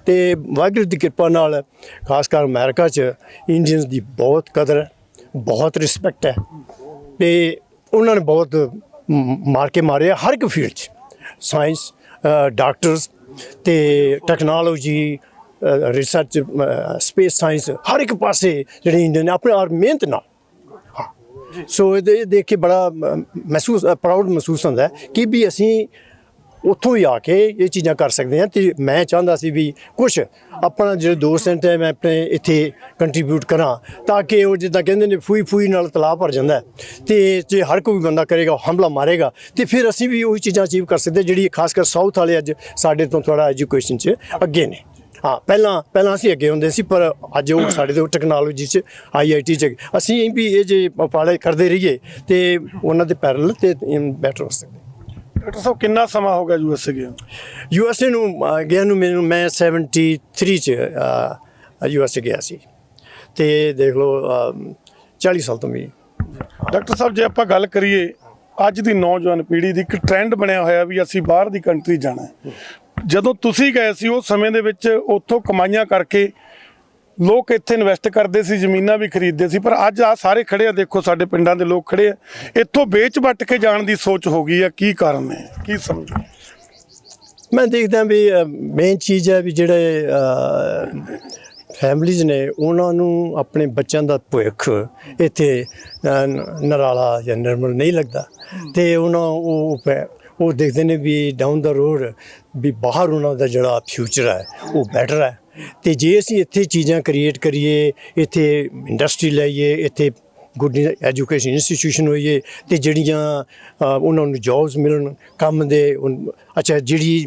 ਤੇ ਵਾਹਿਗੁਰੂ ਦੀ ਕਿਰਪਾ ਨਾਲ ਖਾਸ ਕਰ ਅਮਰੀਕਾ 'ਚ ਇੰਡੀਅਨਸ ਦੀ ਬਹੁਤ ਕਦਰ ਹੈ, ਬਹੁਤ ਰਿਸਪੈਕਟ ਹੈ, ਤੇ ਉਹਨਾਂ ਨੇ ਬਹੁਤ ਮਾਰ ਕੇ ਮਾਰਿਆ ਹਰ ਇੱਕ ਫੀਲਡ 'ਚ, ਸਾਇੰਸ, ਡਾਕਟਰਸ ਤੇ ਟੈਕਨੋਲੋਜੀ, ਰਿਸਰਚ, ਸਪੇਸ ਸਾਇੰਸ, ਹਰ ਇੱਕ ਪਾਸੇ ਜਿਹੜੇ ਇੰਡੀਅਨ ਨੇ ਆਪਣੇ ਔਰ ਮਿਹਨਤ ਨਾਲ। ਸੋ ਇਹ ਦੇਖ ਕੇ ਬੜਾ ਪ੍ਰਾਊਡ ਮਹਿਸੂਸ ਹੁੰਦਾ ਕਿ ਵੀ ਅਸੀਂ ਉੱਥੋਂ ਹੀ ਆ ਕੇ ਇਹ ਚੀਜ਼ਾਂ ਕਰ ਸਕਦੇ ਹਾਂ। ਤੇ ਮੈਂ ਚਾਹੁੰਦਾ ਸੀ ਵੀ ਕੁਛ ਆਪਣਾ ਜਿਹੜੇ ਦੋਸਤ ਹੈ ਮੈਂ ਆਪਣੇ ਇੱਥੇ ਕੰਟਰੀਬਿਊਟ ਕਰਾਂ, ਤਾਂ ਕਿ ਉਹ ਜਿੱਦਾਂ ਕਹਿੰਦੇ ਨੇ ਫੂਈ ਨਾਲ ਤਲਾਬ ਭਰ ਜਾਂਦਾ, ਤੇ ਜੇ ਹਰ ਕੋਈ ਬੰਦਾ ਕਰੇਗਾ, ਹਮਲਾ ਮਾਰੇਗਾ, ਤੇ ਫਿਰ ਅਸੀਂ ਵੀ ਉਹੀ ਚੀਜ਼ਾਂ ਅਚੀਵ ਕਰ ਸਕਦੇ ਜਿਹੜੀ ਖਾਸ ਕਰ ਸਾਊਥ ਵਾਲੇ ਅੱਜ ਸਾਡੇ ਤੋਂ ਥੋੜ੍ਹਾ ਐਜੂਕੇਸ਼ਨ 'ਚ ਅੱਗੇ ਨੇ। ਹਾਂ, ਪਹਿਲਾਂ ਅਸੀਂ ਅੱਗੇ ਹੁੰਦੇ ਸੀ, ਪਰ ਅੱਜ ਉਹ ਸਾਡੇ ਤੋਂ ਟੈਕਨੋਲੋਜੀ 'ਚ IIT 'ਚ ਅਸੀਂ ਵੀ ਇਹ ਜੇ ਉਪਾਲੇ ਕਰਦੇ ਰਹੀਏ ਤੇ ਉਹਨਾਂ ਦੇ ਪੈਰਲ ਤੇ ਬੈਟਰ ਹੋ ਸਕਦੇ। ਡਾਕਟਰ ਸਾਹਿਬ ਕਿੰਨਾ ਸਮਾਂ ਹੋ ਗਿਆ USA ਗਿਆ? USA ਨੂੰ ਗਿਆ ਨੂੰ ਮੈਂ 73 'ਚ USA ਗਿਆ ਸੀ, ਤੇ ਦੇਖ ਲਓ 40 ਸਾਲ ਤੋਂ ਵੀ। ਡਾਕਟਰ ਸਾਹਿਬ ਜੇ ਆਪਾਂ ਗੱਲ ਕਰੀਏ ਅੱਜ ਦੀ ਨੌਜਵਾਨ ਪੀੜ੍ਹੀ ਦੀ, ਇੱਕ ਟ੍ਰੈਂਡ ਬਣਿਆ ਹੋਇਆ ਵੀ ਅਸੀਂ ਬਾਹਰ ਦੀ ਕੰਟਰੀ ਜਾਣਾ ਹੈ। ਜਦੋਂ ਤੁਸੀਂ ਗਏ ਸੀ ਉਸ ਸਮੇਂ ਦੇ ਵਿੱਚ ਉੱਥੋਂ ਕਮਾਈਆਂ ਕਰਕੇ ਲੋਕ ਇੱਥੇ ਇਨਵੈਸਟ ਕਰਦੇ ਸੀ, ਜ਼ਮੀਨਾਂ ਵੀ ਖਰੀਦਦੇ ਸੀ, ਪਰ ਅੱਜ ਆ ਸਾਰੇ ਖੜੇ ਆ, ਦੇਖੋ ਸਾਡੇ ਪਿੰਡਾਂ ਦੇ ਲੋਕ ਖੜੇ ਆ, ਇੱਥੋਂ ਵੇਚ ਵੱਟ ਕੇ ਜਾਣ ਦੀ ਸੋਚ ਹੋ ਗਈ ਆ। ਕੀ ਕਾਰਨ ਹੈ, ਕੀ ਸਮਝੋ? ਮੈਂ ਦੇਖਦਾ ਵੀ ਮੇਨ ਚੀਜ਼ ਹੈ ਵੀ ਜਿਹੜੇ ਫੈਮਲੀਜ਼ ਨੇ ਉਹਨਾਂ ਨੂੰ ਆਪਣੇ ਬੱਚਿਆਂ ਦਾ ਭਵਿੱਖ ਇੱਥੇ ਨਰਾਲਾ ਜਾਂ ਨਿਰਮਲ ਨਹੀਂ ਲੱਗਦਾ, ਤੇ ਉਹ ਦੇਖਦੇ ਨੇ ਵੀ ਡਾਊਨ ਦਾ ਰੋਡ ਵੀ ਬਾਹਰ ਉਹਨਾਂ ਦਾ ਜਿਹੜਾ ਫਿਊਚਰ ਹੈ ਉਹ ਬੈਟਰ ਹੈ। ਤੇ ਜੇ ਅਸੀਂ ਇੱਥੇ ਚੀਜ਼ਾਂ ਕ੍ਰੀਏਟ ਕਰੀਏ, ਇੱਥੇ ਇੰਡਸਟਰੀ ਲਾਈਏ, ਇੱਥੇ ਗੁੱਡ ਐਜੂਕੇਸ਼ਨ ਇੰਸਟੀਟਿਊਸ਼ਨ ਹੋਈਏ, ਤੇ ਜਿਹੜੀਆਂ ਉਹਨਾਂ ਨੂੰ ਜੌਬਸ ਮਿਲਣ ਕੰਮ ਦੇ, ਅੱਛਾ ਜਿਹੜੀ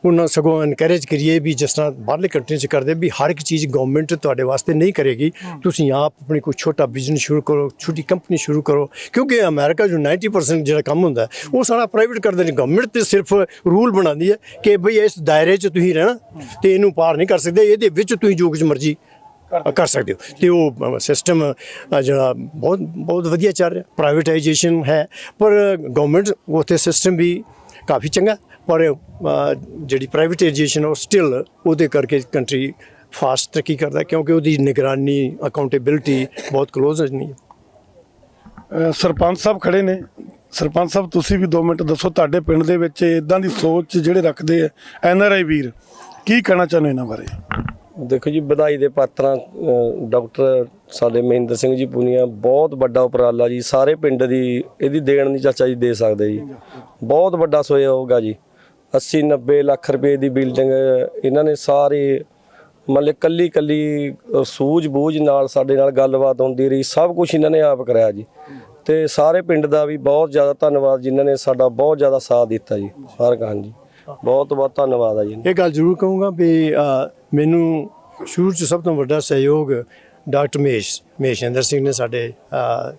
ਉਹਨਾਂ ਸਗੋਂ ਇਨਕਰੇਜ ਕਰੀਏ ਵੀ ਜਿਸ ਤਰ੍ਹਾਂ ਬਾਹਰਲੇ ਕੰਟਰੀ 'ਚ ਕਰਦੇ ਵੀ ਹਰ ਇੱਕ ਚੀਜ਼ ਗਵਰਨਮੈਂਟ ਤੁਹਾਡੇ ਵਾਸਤੇ ਨਹੀਂ ਕਰੇਗੀ, ਤੁਸੀਂ ਆਪ ਆਪਣੀ ਕੋਈ ਛੋਟਾ ਬਿਜ਼ਨਸ ਸ਼ੁਰੂ ਕਰੋ, ਛੋਟੀ ਕੰਪਨੀ ਸ਼ੁਰੂ ਕਰੋ, ਕਿਉਂਕਿ ਅਮਰੀਕਾ 'ਚ 90% ਜਿਹੜਾ ਕੰਮ ਹੁੰਦਾ ਉਹ ਸਾਰਾ ਪ੍ਰਾਈਵੇਟ ਕਰਦੇ ਨੇ। ਗਵਰਨਮੈਂਟ ਤੇ ਸਿਰਫ ਰੂਲ ਬਣਾਉਂਦੀ ਹੈ ਕਿ ਬਈ ਇਸ ਦਾਇਰੇ 'ਚ ਤੁਸੀਂ ਰਹਿਣਾ ਤੇ ਇਹਨੂੰ ਪਾਰ ਨਹੀਂ ਕਰ ਸਕਦੇ, ਇਹਦੇ ਵਿੱਚ ਤੁਸੀਂ ਜੋ ਕੁਝ ਮਰਜ਼ੀ ਕਰ ਸਕਦੇ ਹੋ। ਤੇ ਉਹ ਸਿਸਟਮ ਜਿਹੜਾ ਬਹੁਤ ਵਧੀਆ ਚੱਲ ਰਿਹਾ, ਪ੍ਰਾਈਵੇਟਾਈਜੇਸ਼ਨ ਹੈ, ਪਰ ਗਵਰਨਮੈਂਟ ਉੱਥੇ ਸਿਸਟਮ ਵੀ ਕਾਫੀ ਚੰਗਾ, ਪਰ ਜਿਹੜੀ ਪ੍ਰਾਈਵੇਟਾਈਜੇਸ਼ਨ ਉਹ ਸਟਿਲ ਉਹਦੇ ਕਰਕੇ ਕੰਟਰੀ ਫਾਸਟ ਤਰੱਕੀ ਕਰਦਾ, ਕਿਉਂਕਿ ਉਹਦੀ ਨਿਗਰਾਨੀ, ਅਕਾਊਂਟੇਬਿਲਿਟੀ ਬਹੁਤ ਕਲੋਜ਼ ਨਹੀਂ ਹੈ। ਸਰਪੰਚ ਸਾਹਿਬ ਖੜੇ ਨੇ, ਸਰਪੰਚ ਸਾਹਿਬ ਤੁਸੀਂ ਵੀ 2 ਮਿੰਟ ਦੱਸੋ, ਤੁਹਾਡੇ ਪਿੰਡ ਦੇ ਵਿੱਚ ਇਦਾਂ ਦੀ ਸੋਚ ਜਿਹੜੇ ਰੱਖਦੇ ਆ NRI ਵੀਰ, ਕੀ ਕਹਿਣਾ ਚਾਹੁੰਦੇ ਇਹਨਾਂ ਬਾਰੇ? ਦੇਖੋ ਜੀ, ਵਧਾਈ ਦੇ ਪਾਤਰਾਂ ਡਾਕਟਰ ਸਾਡੇ ਮਹਿੰਦਰ ਸਿੰਘ ਜੀ ਪੂਨੀਆ, ਬਹੁਤ ਵੱਡਾ ਉਪਰਾਲਾ ਜੀ। ਸਾਰੇ ਪਿੰਡ ਦੀ ਇਹਦੀ ਦੇਣ ਨਹੀਂ ਚਾਚਾ ਜੀ ਦੇ ਸਕਦੇ ਜੀ, ਬਹੁਤ ਵੱਡਾ ਸਹਿਯੋਗ ਆ ਜੀ। 80-90 ਲੱਖ ਰੁਪਏ ਦੀ ਬਿਲਡਿੰਗ ਇਹਨਾਂ ਨੇ ਸਾਰੇ ਮਤਲਬ ਕੱਲੀ ਸੂਝ-ਬੂਝ ਨਾਲ ਸਾਡੇ ਨਾਲ ਗੱਲਬਾਤ ਹੁੰਦੀ ਰਹੀ, ਸਭ ਕੁਝ ਇਹਨਾਂ ਨੇ ਆਪ ਕਰਾਇਆ ਜੀ। ਤੇ ਸਾਰੇ ਪਿੰਡ ਦਾ ਵੀ ਬਹੁਤ ਜ਼ਿਆਦਾ ਧੰਨਵਾਦ ਜਿਨ੍ਹਾਂ ਨੇ ਸਾਡਾ ਬਹੁਤ ਜ਼ਿਆਦਾ ਸਾਥ ਦਿੱਤਾ ਜੀ। ਹਰ ਕਹਾਣੀ ਜੀ ਬਹੁਤ ਬਹੁਤ ਧੰਨਵਾਦ ਆ ਜੀ। ਇਹ ਗੱਲ ਜ਼ਰੂਰ ਕਹੂੰਗਾ ਵੀ ਮੈਨੂੰ ਸ਼ੁਰੂ 'ਚ ਸਭ ਤੋਂ ਵੱਡਾ ਸਹਿਯੋਗ ਡਾਕਟਰ ਮਹੇਸ਼ਿੰਦਰ ਸਿੰਘ ਨੇ, ਸਾਡੇ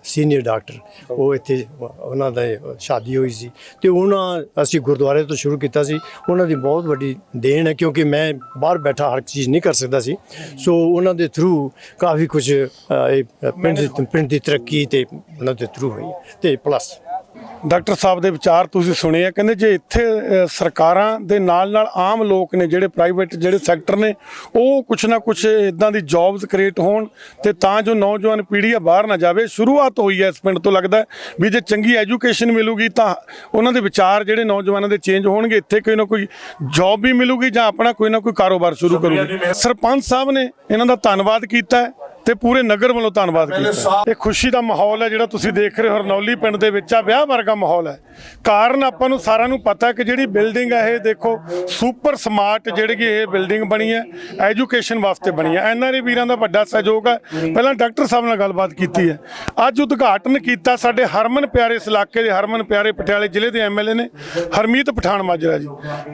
ਸੀਨੀਅਰ ਡਾਕਟਰ, ਉਹ ਇੱਥੇ ਉਹਨਾਂ ਦਾ ਸ਼ਾਦੀ ਹੋਈ ਸੀ ਤੇ ਅਸੀਂ ਗੁਰਦੁਆਰੇ ਤੋਂ ਸ਼ੁਰੂ ਕੀਤਾ ਸੀ। ਉਹਨਾਂ ਦੀ ਬਹੁਤ ਵੱਡੀ ਦੇਣ ਹੈ, ਕਿਉਂਕਿ ਮੈਂ ਬਾਹਰ ਬੈਠਾ ਹਰ ਚੀਜ਼ ਨਹੀਂ ਕਰ ਸਕਦਾ ਸੀ। ਸੋ ਉਹਨਾਂ ਦੇ ਥਰੂ ਕਾਫੀ ਕੁਝ ਪਿੰਡ ਦੀ ਤਰੱਕੀ ਤੇ ਉਹਨਾਂ ਦੇ ਥਰੂ ਹੋਈ। ਤੇ ਪਲੱਸ ਡਾਕਟਰ ਸਾਹਿਬ ਦੇ ਵਿਚਾਰ ਤੁਸੀਂ ਸੁਣੇ ਆ, ਕਹਿੰਦੇ ਜੇ ਇੱਥੇ ਸਰਕਾਰਾਂ ਦੇ ਨਾਲ ਆਮ ਲੋਕ ਨੇ, ਜਿਹੜੇ ਪ੍ਰਾਈਵੇਟ ਜਿਹੜੇ ਸੈਕਟਰ ਨੇ, ਉਹ ਕੁਛ ਨਾ ਕੁਛ ਇਦਾਂ ਦੀ ਜੌਬਸ ਕ੍ਰੀਏਟ ਹੋਣ ਤੇ ਤਾਂ ਜੋ ਨੌਜਵਾਨ ਪੀੜ੍ਹੀ ਆ ਬਾਹਰ ਨਾ ਜਾਵੇ। ਸ਼ੁਰੂਆਤ ਹੋਈ ਹੈ ਇਸ ਪਿੰਡ ਤੋਂ, ਲੱਗਦਾ ਵੀ ਜੇ ਚੰਗੀ ਐਜੂਕੇਸ਼ਨ ਮਿਲੂਗੀ ਤਾਂ ਉਹਨਾਂ ਦੇ ਵਿਚਾਰ ਜਿਹੜੇ ਨੌਜਵਾਨਾਂ ਦੇ ਚੇਂਜ ਹੋਣਗੇ, ਇੱਥੇ ਕੋਈ ਨਾ ਕੋਈ ਜੌਬ ਵੀ ਮਿਲੂਗੀ ਜਾਂ ਆਪਣਾ ਕੋਈ ਨਾ ਕੋਈ ਕਾਰੋਬਾਰ ਸ਼ੁਰੂ ਕਰੂਗੀ। ਸਰਪੰਚ ਸਾਹਿਬ ਨੇ ਇਹਨਾਂ ਦਾ ਧੰਨਵਾਦ ਕੀਤਾ ਹੈ ਤੇ ਪੂਰੇ ਨਗਰ ਵੱਲੋਂ ਧੰਨਵਾਦ ਕੀਤਾ। ਇਹ ਖੁਸ਼ੀ ਦਾ ਮਾਹੌਲ ਹੈ ਜਿਹੜਾ ਤੁਸੀਂ ਦੇਖ ਰਹੇ ਹੋ ਹਰਨੌਲੀ ਪਿੰਡ ਦੇ ਵਿੱਚ ਆ, ਵਿਆਹ ਵਰਗਾ ਮਾਹੌਲ ਹੈ। ਕਾਰਨ ਆਪਾਂ ਨੂੰ ਸਾਰਿਆਂ ਨੂੰ ਪਤਾ ਕਿ ਜਿਹੜੀ ਬਿਲਡਿੰਗ ਹੈ ਇਹ ਦੇਖੋ ਸੁਪਰ ਸਮਾਰਟ ਜਿਹੜੀ ਇਹ ਬਿਲਡਿੰਗ ਬਣੀ ਹੈ, ਐਜੂਕੇਸ਼ਨ ਵਾਸਤੇ ਬਣੀ ਹੈ। NRI ਵੀਰਾਂ ਦਾ ਵੱਡਾ ਸਹਿਯੋਗ ਹੈ। ਪਹਿਲਾਂ ਡਾਕਟਰ ਸਾਹਿਬ ਨਾਲ ਗੱਲਬਾਤ ਕੀਤੀ ਹੈ, ਅੱਜ ਉਦਘਾਟਨ ਕੀਤਾ ਸਾਡੇ ਹਰਮਨ ਪਿਆਰੇ ਇਸ ਇਲਾਕੇ ਦੇ, ਹਰਮਨ ਪਿਆਰੇ ਪਟਿਆਲੇ ਜ਼ਿਲ੍ਹੇ ਦੇ MLA ਨੇ ਹਰਮੀਤ ਪਠਾਨ ਮਾਜਰਾ ਜੀ।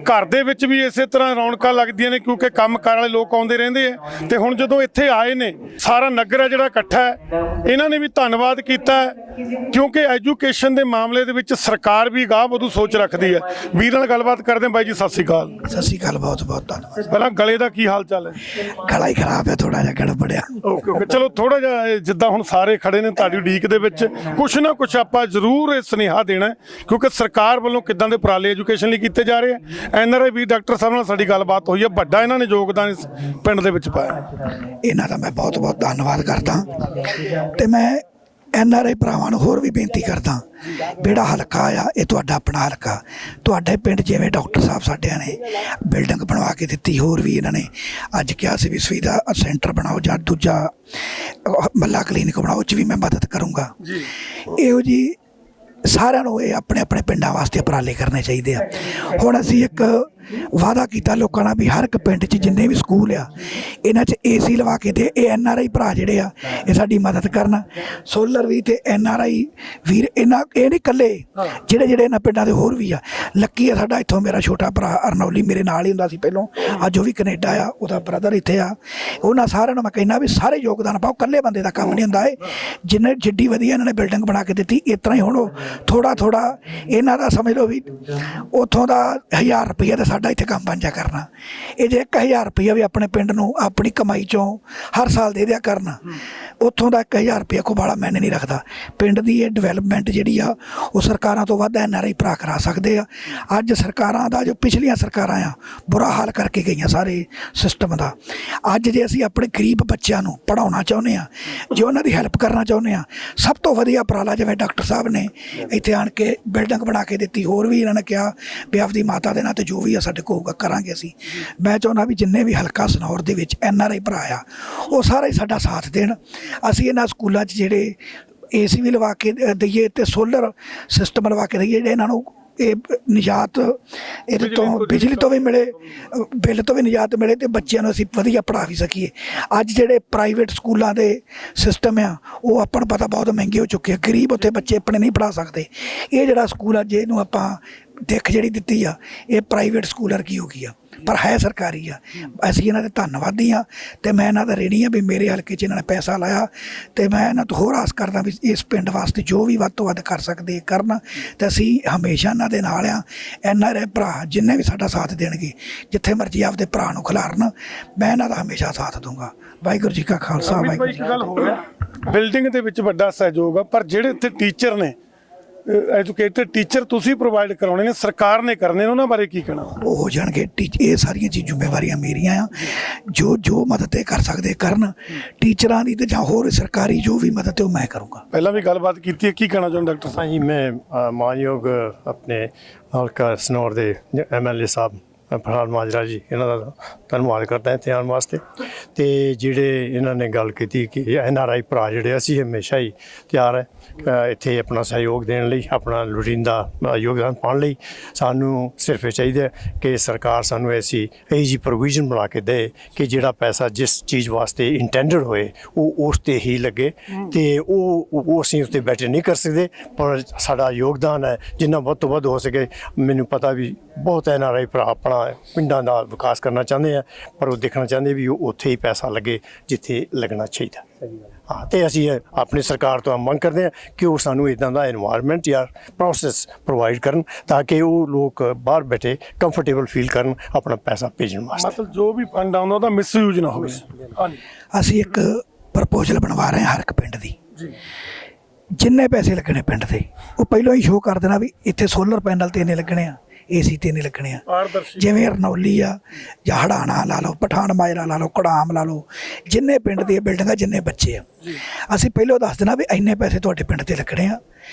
ਘਰ ਦੇ ਵਿੱਚ ਵੀ ਇਸੇ ਤਰ੍ਹਾਂ ਰੌਣਕਾਂ ਲੱਗਦੀਆਂ ਨੇ ਕਿਉਂਕਿ ਕੰਮਕਾਰ ਵਾਲੇ ਲੋਕ ਆਉਂਦੇ ਰਹਿੰਦੇ ਆ ਤੇ ਹੁਣ ਜਦੋਂ ਇੱਥੇ ਆਏ ਨੇ ਸਾਰਾ ਨਗਰ ਹੈ ਜਿਹੜਾ ਇਕੱਠਾ ਹੈ, ਇਹਨਾਂ ਨੇ ਵੀ ਧੰਨਵਾਦ ਕੀਤਾ ਕਿਉਂਕਿ ਐਜੂਕੇਸ਼ਨ ਦੇ ਮਾਮਲੇ ਦੇ ਵਿੱਚ ਸਰਕਾਰ ਵੀ ਗਾਹ ਵਧੂ ਸੋਚ ਰੱਖਦੀ ਹੈ। ਵੀਰ ਨਾਲ ਗੱਲਬਾਤ ਕਰਦੇ ਬਾਈ ਜੀ, ਸਤਿ ਸ਼੍ਰੀ ਅਕਾਲ। ਸਤਿ ਸ਼੍ਰੀ ਅਕਾਲ, ਬਹੁਤ ਬਹੁਤ ਧੰਨਵਾਦ। ਪਹਿਲਾਂ ਗਲੇ ਦਾ ਕੀ ਹਾਲ ਚਾਲ ਹੈ? ਗਲਾ ਹੀ ਖਰਾਬ ਹੈ, ਥੋੜਾ ਜਿਹਾ ਗੜਬੜਿਆ। ਓਕੇ, ਚਲੋ ਥੋੜਾ ਜਿਹਾ ਜਿੱਦਾਂ ਹੁਣ ਸਾਰੇ ਖੜੇ ਨੇ ਤੁਹਾਡੀ ਉਡੀਕ ਦੇ ਵਿੱਚ, ਕੁਛ ਨਾ ਕੁਛ ਆਪਾਂ ਜ਼ਰੂਰ ਇਹ ਸੁਨੇਹਾ ਦੇਣਾ ਕਿਉਂਕਿ ਸਰਕਾਰ ਵੱਲੋਂ ਕਿੱਦਾਂ ਦੇ ਉਪਰਾਲੇ ਐਜੂਕੇਸ਼ਨ ਲਈ ਕੀਤੇ ਜਾ ਰਹੇ ਆ। NRI ਵੀਰ ਡਾਕਟਰ ਸਾਹਿਬ ਨਾਲ ਸਾਡੀ ਗੱਲਬਾਤ ਹੋਈ ਹੈ, ਵੱਡਾ ਇਹਨਾਂ ਨੇ ਯੋਗਦਾਨ ਇਸ ਪਿੰਡ ਦੇ ਵਿੱਚ ਪਾਇਆ। ਇਹਨਾਂ ਦਾ ਮੈਂ ਬਹੁਤ ਬਹੁਤ ਧੰਨਵਾਦ ਕਰਦਾ ਤੇ ਮੈਂ NRI ਭਰਾਵਾਂ ਨੂੰ ਹੋਰ ਵੀ ਬੇਨਤੀ ਕਰਦਾ, ਜਿਹੜਾ ਹਲਕਾ ਆ ਇਹ ਤੁਹਾਡਾ ਆਪਣਾ ਹਲਕਾ। ਤੁਹਾਡੇ ਪਿੰਡ ਜਿਵੇਂ ਡਾਕਟਰ ਸਾਹਿਬ ਸਾਡਿਆਂ ਨੇ ਬਿਲਡਿੰਗ ਬਣਵਾ ਕੇ ਦਿੱਤੀ, ਹੋਰ ਵੀ ਇਹਨਾਂ ਨੇ ਅੱਜ ਕਿਹਾ ਸੀ ਵੀ ਸੁਵਿਧਾ ਸੈਂਟਰ ਬਣਾਓ ਜਾਂ ਦੂਜਾ ਮੱਲਾ ਕਲੀਨਿਕ ਬਣਾਓ, ਉਹ 'ਚ ਵੀ ਮੈਂ ਮਦਦ ਕਰੂੰਗਾ। ਇਹੋ ਜੀ ਸਾਰਿਆਂ ਨੂੰ ਇਹ ਆਪਣੇ ਆਪਣੇ ਪਿੰਡਾਂ ਵਾਸਤੇ ਉਪਰਾਲੇ ਕਰਨੇ ਚਾਹੀਦੇ ਆ। ਹੁਣ ਅਸੀਂ ਇੱਕ ਵਾਅਦਾ ਕੀਤਾ ਲੋਕਾਂ ਨਾਲ ਵੀ ਹਰ ਇੱਕ ਪਿੰਡ 'ਚ ਜਿੰਨੇ ਵੀ ਸਕੂਲ ਆ ਇਹਨਾਂ 'ਚ AC ਲਵਾ ਕੇ ਤੇ ਇਹ NRI ਭਰਾ ਜਿਹੜੇ ਆ ਇਹ ਸਾਡੀ ਮਦਦ ਕਰਨ। ਸੋਲਰ ਵੀ ਤੇ NRI ਵੀਰ ਇਹ ਨਹੀਂ ਇਕੱਲੇ, ਜਿਹੜੇ ਇਹਨਾਂ ਪਿੰਡਾਂ ਦੇ ਹੋਰ ਵੀ ਆ। ਲੱਕੀ ਆ ਸਾਡਾ ਇੱਥੋਂ, ਮੇਰਾ ਛੋਟਾ ਭਰਾ ਅਰਨੌਲੀ ਮੇਰੇ ਨਾਲ ਹੀ ਹੁੰਦਾ ਸੀ ਪਹਿਲੋਂ, ਅੱਜ ਉਹ ਵੀ ਕੈਨੇਡਾ ਆ, ਉਹਦਾ ਬ੍ਰਦਰ ਇੱਥੇ ਆ। ਉਹਨਾਂ ਸਾਰਿਆਂ ਨੂੰ ਮੈਂ ਕਹਿੰਦਾ ਵੀ ਸਾਰੇ ਯੋਗਦਾਨ ਪਾਓ, ਇਕੱਲੇ ਬੰਦੇ ਦਾ ਕੰਮ ਨਹੀਂ ਹੁੰਦਾ। ਜਿੰਨੇ ਜਿੱਡੀ ਵਧੀਆ ਇਹਨਾਂ ਨੇ ਬਿਲਡਿੰਗ ਬਣਾ ਕੇ ਦਿੱਤੀ, ਇਸ ਤਰ੍ਹਾਂ ਹੀ ਹੁਣ ਥੋੜਾ ਇਹਨਾਂ ਦਾ ਸਮਝ ਲਓ ਵੀ ਉੱਥੋਂ ਦਾ 1000 ਰੁਪਈਆ ਦਾ ਸਾਡਾ ਇੱਥੇ ਕੰਮ ਬਣ ਜਾ ਕਰਨਾ। ਇਹ ਜੇ 1000 ਰੁਪਈਆ ਵੀ ਆਪਣੇ ਪਿੰਡ ਨੂੰ ਆਪਣੀ ਕਮਾਈ 'ਚੋਂ ਹਰ ਸਾਲ ਦੇ ਦਿਆ ਕਰਨਾ, ਉੱਥੋਂ ਦਾ 1000 ਰੁਪਈਆ ਕੋਈ ਬਾਲਾ ਮੈਨੇ ਨਹੀਂ ਰੱਖਦਾ। ਪਿੰਡ ਦੀ ਇਹ ਡਿਵੈਲਪਮੈਂਟ ਜਿਹੜੀ ਆ ਉਹ ਸਰਕਾਰਾਂ ਤੋਂ ਵੱਧ NRI ਭਰਾ ਕਰਾ ਸਕਦੇ ਆ। ਅੱਜ ਸਰਕਾਰਾਂ ਦਾ ਜੋ ਪਿਛਲੀਆਂ ਸਰਕਾਰਾਂ ਆ ਬੁਰਾ ਹਾਲ ਕਰਕੇ ਗਈਆਂ ਸਾਰੇ ਸਿਸਟਮ ਦਾ। ਅੱਜ ਜੇ ਅਸੀਂ ਆਪਣੇ ਗਰੀਬ ਬੱਚਿਆਂ ਨੂੰ ਪੜ੍ਹਾਉਣਾ ਚਾਹੁੰਦੇ ਆ, ਜੇ ਉਹਨਾਂ ਦੀ ਹੈਲਪ ਕਰਨਾ ਚਾਹੁੰਦੇ ਆ, ਸਭ ਤੋਂ ਵਧੀਆ ਉਪਰਾਲਾ ਜਿਵੇਂ ਡਾਕਟਰ ਸਾਹਿਬ ਨੇ ਇੱਥੇ ਆਣ ਕੇ ਬਿਲਡਿੰਗ ਬਣਾ ਕੇ ਦਿੱਤੀ, ਹੋਰ ਵੀ ਇਹਨਾਂ ਨੇ ਕਿਹਾ ਵੀ ਆਪਦੀ ਮਾਤਾ ਦੇ ਨਾਂ ਤੇ ਜੋ ਵੀ ਆ ਸਾਡੇ ਕੋਲ ਹੋਊਗਾ ਕਰਾਂਗੇ ਅਸੀਂ। ਮੈਂ ਚਾਹੁੰਦਾ ਵੀ ਜਿੰਨੇ ਵੀ ਹਲਕਾ ਸਨੌਰ ਦੇ ਵਿੱਚ NRI ਭਰਾ ਆ ਉਹ ਸਾਰੇ ਸਾਡਾ ਸਾਥ ਦੇਣ। ਅਸੀਂ ਇਹਨਾਂ ਸਕੂਲਾਂ 'ਚ ਜਿਹੜੇ AC ਵੀ ਲਵਾ ਕੇ ਦਈਏ ਤੇ ਸੋਲਰ ਸਿਸਟਮ ਲਵਾ ਕੇ ਦਈਏ, ਜਿਹੜੇ ਇਹਨਾਂ ਨੂੰ ਇਹ ਨਿਜਾਤ ਇਹਦੇ ਤੋਂ ਬਿਜਲੀ ਤੋਂ ਵੀ ਮਿਲੇ, ਬਿੱਲ ਤੋਂ ਵੀ ਨਿਜਾਤ ਮਿਲੇ ਤੇ ਬੱਚਿਆਂ ਨੂੰ ਅਸੀਂ ਵਧੀਆ ਪੜ੍ਹਾ ਵੀ ਸਕੀਏ। ਅੱਜ ਜਿਹੜੇ ਪ੍ਰਾਈਵੇਟ ਸਕੂਲਾਂ ਦੇ ਸਿਸਟਮ ਆ ਉਹ ਆਪਾਂ ਨੂੰ ਪਤਾ ਬਹੁਤ ਮਹਿੰਗੇ ਹੋ ਚੁੱਕੇ ਆ, ਗਰੀਬ ਉੱਥੇ ਬੱਚੇ ਆਪਣੇ ਨਹੀਂ ਪੜ੍ਹਾ ਸਕਦੇ। ਇਹ ਜਿਹੜਾ ਸਕੂਲ ਆ, ਜੇ ਇਹਨੂੰ ਆਪਾਂ ਦਿੱਖ ਜਿਹੜੀ ਦਿੱਤੀ ਆ, ਇਹ ਪ੍ਰਾਈਵੇਟ ਸਕੂਲ ਵਰਗੀ ਹੋ ਗਈ ਆ ਪਰ ਹੈ ਸਰਕਾਰੀ ਆ। ਅਸੀਂ ਇਹਨਾਂ ਦੇ ਧੰਨਵਾਦੀ ਆ ਤੇ ਮੈਂ ਇਹਨਾਂ ਦਾ ਰੇਣੀ ਆ ਵੀ ਮੇਰੇ ਹਲਕੇ 'ਚ ਇਹਨਾਂ ਨੇ ਪੈਸਾ ਲਾਇਆ ਤੇ ਮੈਂ ਇਹਨਾਂ ਤੋਂ ਹੋਰ ਆਸ ਕਰਦਾ ਵੀ ਇਸ ਪਿੰਡ ਵਾਸਤੇ ਜੋ ਵੀ ਵੱਧ ਤੋਂ ਵੱਧ ਕਰ ਸਕਦੇ ਕਰਨ ਤੇ ਅਸੀਂ ਹਮੇਸ਼ਾ ਇਹਨਾਂ ਦੇ ਨਾਲ ਆ। NRI ਭਰਾ ਜਿੰਨੇ ਵੀ ਸਾਡਾ ਸਾਥ ਦੇਣਗੇ, ਜਿੱਥੇ ਮਰਜ਼ੀ ਆਪਦੇ ਭਰਾ ਨੂੰ ਖਿਲਾਰਨ, ਮੈਂ ਇਹਨਾਂ ਦਾ ਹਮੇਸ਼ਾ ਸਾਥ ਦੂੰਗਾ। ਵਾਹਿਗੁਰੂ ਜੀ ਕਾ ਖਾਲਸਾ, ਵਾਹਿਗੁਰੂ ਜੀ ਕੀ ਫਤਿਹ। ਬਿਲਡਿੰਗ ਦੇ ਵਿੱਚ ਵੱਡਾ ਸਹਿਯੋਗ ਆ ਪਰ ਜਿਹੜੇ ਇੱਥੇ ਟੀਚਰ ਨੇ ਐਜੂਕੇਟਡ ਟੀਚਰ ਤੁਸੀਂ ਪ੍ਰੋਵਾਈਡ ਕਰਾਉਣੇ ਨੇ, ਸਰਕਾਰ ਨੇ ਕਰਨੇ ਨੇ, ਉਹਨਾਂ ਬਾਰੇ ਕੀ ਕਹਿਣਾ? ਉਹ ਹੋ ਜਾਣਗੇ ਇਹ ਸਾਰੀਆਂ ਚੀਜ਼ ਜ਼ਿੰਮੇਵਾਰੀਆਂ ਮੇਰੀਆਂ ਆ। ਜੋ ਮਦਦ ਇਹ ਕਰ ਸਕਦੇ ਕਰਨ, ਟੀਚਰਾਂ ਦੀ ਤੇ ਜਾਂ ਹੋਰ ਸਰਕਾਰੀ ਜੋ ਵੀ ਮਦਦ ਹੈ ਉਹ ਮੈਂ ਕਰੂੰਗਾ। ਪਹਿਲਾਂ ਵੀ ਗੱਲਬਾਤ ਕੀਤੀ ਹੈ, ਕੀ ਕਹਿਣਾ ਚਾਹੁੰਦੇ ਡਾਕਟਰ ਸਾਹਿਬ? ਹਾਂਜੀ, ਮੈਂ ਮਾਨਯੋਗ ਆਪਣੇ ਹਲਕਾ ਸਨੌਰ ਦੇ MLA ਸਾਹਿਬ ਫਰਹਾਦ ਮਾਜਰਾ ਜੀ, ਇਹਨਾਂ ਦਾ ਧੰਨਵਾਦ ਕਰਦਾ ਇੱਥੇ ਆਉਣ ਵਾਸਤੇ। ਤੇ ਜਿਹੜੇ ਇਹਨਾਂ ਨੇ ਗੱਲ ਕੀਤੀ ਕਿ NRI ਭਰਾ ਜਿਹੜੇ, ਅਸੀਂ ਹਮੇਸ਼ਾ ਹੀ ਤਿਆਰ ਹੈ ਇੱਥੇ ਆਪਣਾ ਸਹਿਯੋਗ ਦੇਣ ਲਈ, ਆਪਣਾ ਲੋੜੀਂਦਾ ਯੋਗਦਾਨ ਪਾਉਣ ਲਈ। ਸਾਨੂੰ ਸਿਰਫ ਇਹ ਚਾਹੀਦਾ ਕਿ ਸਰਕਾਰ ਸਾਨੂੰ ਐਸੀ ਜਿਹੀ ਪ੍ਰੋਵੀਜ਼ਨ ਬਣਾ ਕੇ ਦੇ ਕਿ ਜਿਹੜਾ ਪੈਸਾ ਜਿਸ ਚੀਜ਼ ਵਾਸਤੇ ਇੰਟੈਂਡਡ ਹੋਏ ਉਹ ਉਸ 'ਤੇ ਹੀ ਲੱਗੇ। ਤੇ ਉਹ ਅਸੀਂ ਉਸ 'ਤੇ ਬੈਠੇ ਨਹੀਂ ਕਰ ਸਕਦੇ, ਪਰ ਸਾਡਾ ਯੋਗਦਾਨ ਹੈ ਜਿੰਨਾ ਵੱਧ ਤੋਂ ਵੱਧ ਹੋ ਸਕੇ। ਮੈਨੂੰ ਪਤਾ ਵੀ ਬਹੁਤ NRI ਭਰਾ ਆਪਣਾ ਪਿੰਡਾਂ ਦਾ ਵਿਕਾਸ ਕਰਨਾ ਚਾਹੁੰਦੇ ਆ, ਪਰ ਉਹ ਦੇਖਣਾ ਚਾਹੁੰਦੇ ਵੀ ਉਹ ਉੱਥੇ ਹੀ ਪੈਸਾ ਲੱਗੇ ਜਿੱਥੇ ਲੱਗਣਾ ਚਾਹੀਦਾ। ਹਾਂ, ਤੇ ਅਸੀਂ ਆਪਣੀ ਸਰਕਾਰ ਤੋਂ ਮੰਗ ਕਰਦੇ ਹਾਂ ਕਿ ਉਹ ਸਾਨੂੰ ਇੱਦਾਂ ਦਾ ਇਨਵਾਇਰਨਮੈਂਟ ਜਾਂ ਪ੍ਰੋਸੈਸ ਪ੍ਰੋਵਾਈਡ ਕਰਨ ਤਾਂ ਕਿ ਉਹ ਲੋਕ ਬਾਹਰ ਬੈਠੇ ਕੰਫਰਟੇਬਲ ਫੀਲ ਕਰਨ ਆਪਣਾ ਪੈਸਾ ਭੇਜਣ ਵਾਸਤੇ। ਮਤਲਬ ਜੋ ਵੀ ਫੰਡ ਆਉਂਦਾ ਉਹਦਾ ਮਿਸਯੂਜ਼ ਨਾ ਹੋਵੇ। ਅਸੀਂ ਇੱਕ ਪ੍ਰਪੋਜ਼ਲ ਬਣਵਾ ਰਹੇ ਹਾਂ ਹਰ ਇੱਕ ਪਿੰਡ ਦੀ। ਜਿੰਨੇ ਪੈਸੇ ਲੱਗਣੇ ਪਿੰਡ ਦੇ ਉਹ ਪਹਿਲਾਂ ਹੀ ਸ਼ੋਅ ਕਰ ਦੇਣਾ ਵੀ ਇੱਥੇ ਸੋਲਰ ਪੈਨਲ ਤੇ ਇੰਨੇ ਲੱਗਣੇ ਆ, AC ਤੇ ਨਹੀਂ ਲੱਗਣੇ ਆ। ਜਿਵੇਂ ਰਨੌਲੀ ਆ ਜਾਂ ਹੜਾਣਾ ਲਾ ਲਓ, ਪਠਾਨ ਮਾਜਰਾ ਲਾ ਲਓ, ਕੜਾਮ ਲਾ ਲਓ, ਜਿੰਨੇ ਪਿੰਡ ਦੀਆਂ ਬਿਲਡਿੰਗਾਂ ਜਿੰਨੇ ਬੱਚੇ ਆ, ਅਸੀਂ ਪਹਿਲਾਂ ਦੱਸ ਦੇਣਾ ਵੀ ਇੰਨੇ ਪੈਸੇ ਤੁਹਾਡੇ ਪਿੰਡ ਤੇ ਲੱਗਣੇ ਆ